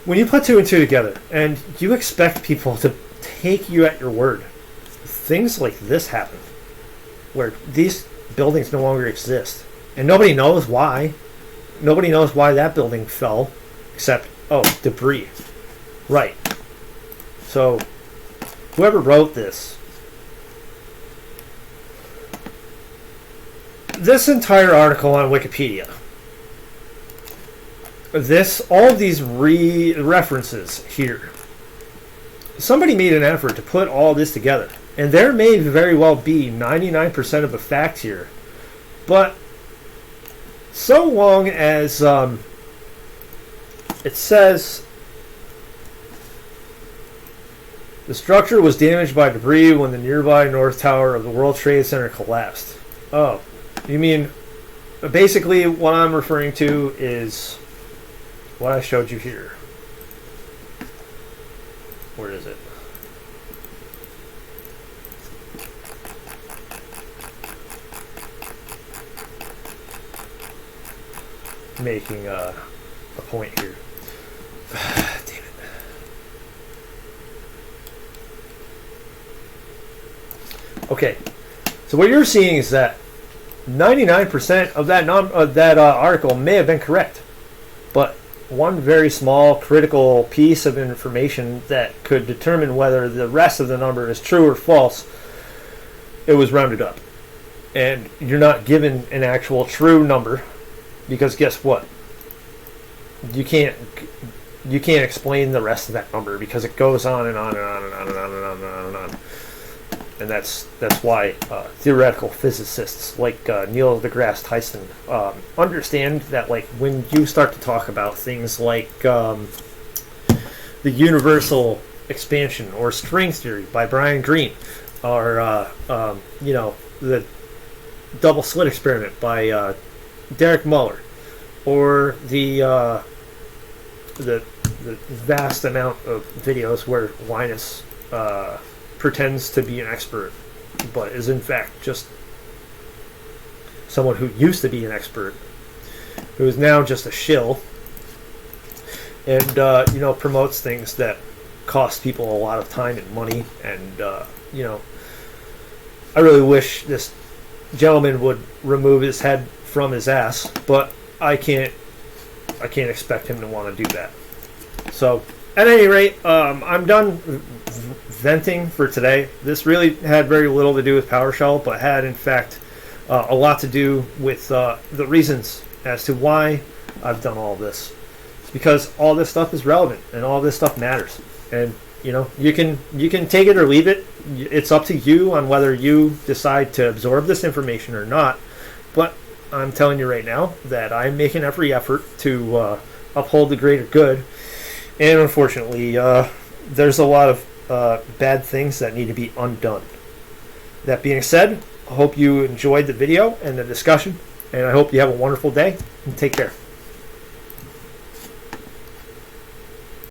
when you put two and two together and you expect people to take you at your word, things like this happen, where these buildings no longer exist, and nobody knows why. Nobody knows why that building fell, except, oh, debris. Right. So, whoever wrote this entire article on Wikipedia, all of these references here, somebody made an effort to put all this together. And there may very well be 99% of the facts here. But so long as it says the structure was damaged by debris when the nearby North Tower of the World Trade Center collapsed. Oh, you mean basically what I'm referring to is what I showed you here. Where is it? Making a point here. Damn it. Okay, so what you're seeing is that 99% of that article may have been correct, but one very small critical piece of information that could determine whether the rest of the number is true or false, it was rounded up. And you're not given an actual true number, because guess what? You can't explain the rest of that number, because it goes on and on and on and on and on and on and on and on. And that's why theoretical physicists like Neil deGrasse Tyson understand that, like, when you start to talk about things like the universal expansion or string theory by Brian Greene, or you know, the double slit experiment by Derek Muller, or the vast amount of videos where Linus pretends to be an expert, but is in fact just someone who used to be an expert, who is now just a shill, and you know, promotes things that cost people a lot of time and money. And you know, I really wish this gentleman would remove his head from his ass, but I can't expect him to want to do that. So at any rate, I'm done venting for today. This really had very little to do with PowerShell, but had in fact a lot to do with the reasons as to why I've done all this. It's because all this stuff is relevant and all this stuff matters. And you know, you can take it or leave it. It's up to you on whether you decide to absorb this information or not. But I'm telling you right now that I'm making every effort to uphold the greater good. And unfortunately, there's a lot of bad things that need to be undone. That being said, I hope you enjoyed the video and the discussion, and I hope you have a wonderful day, and take care.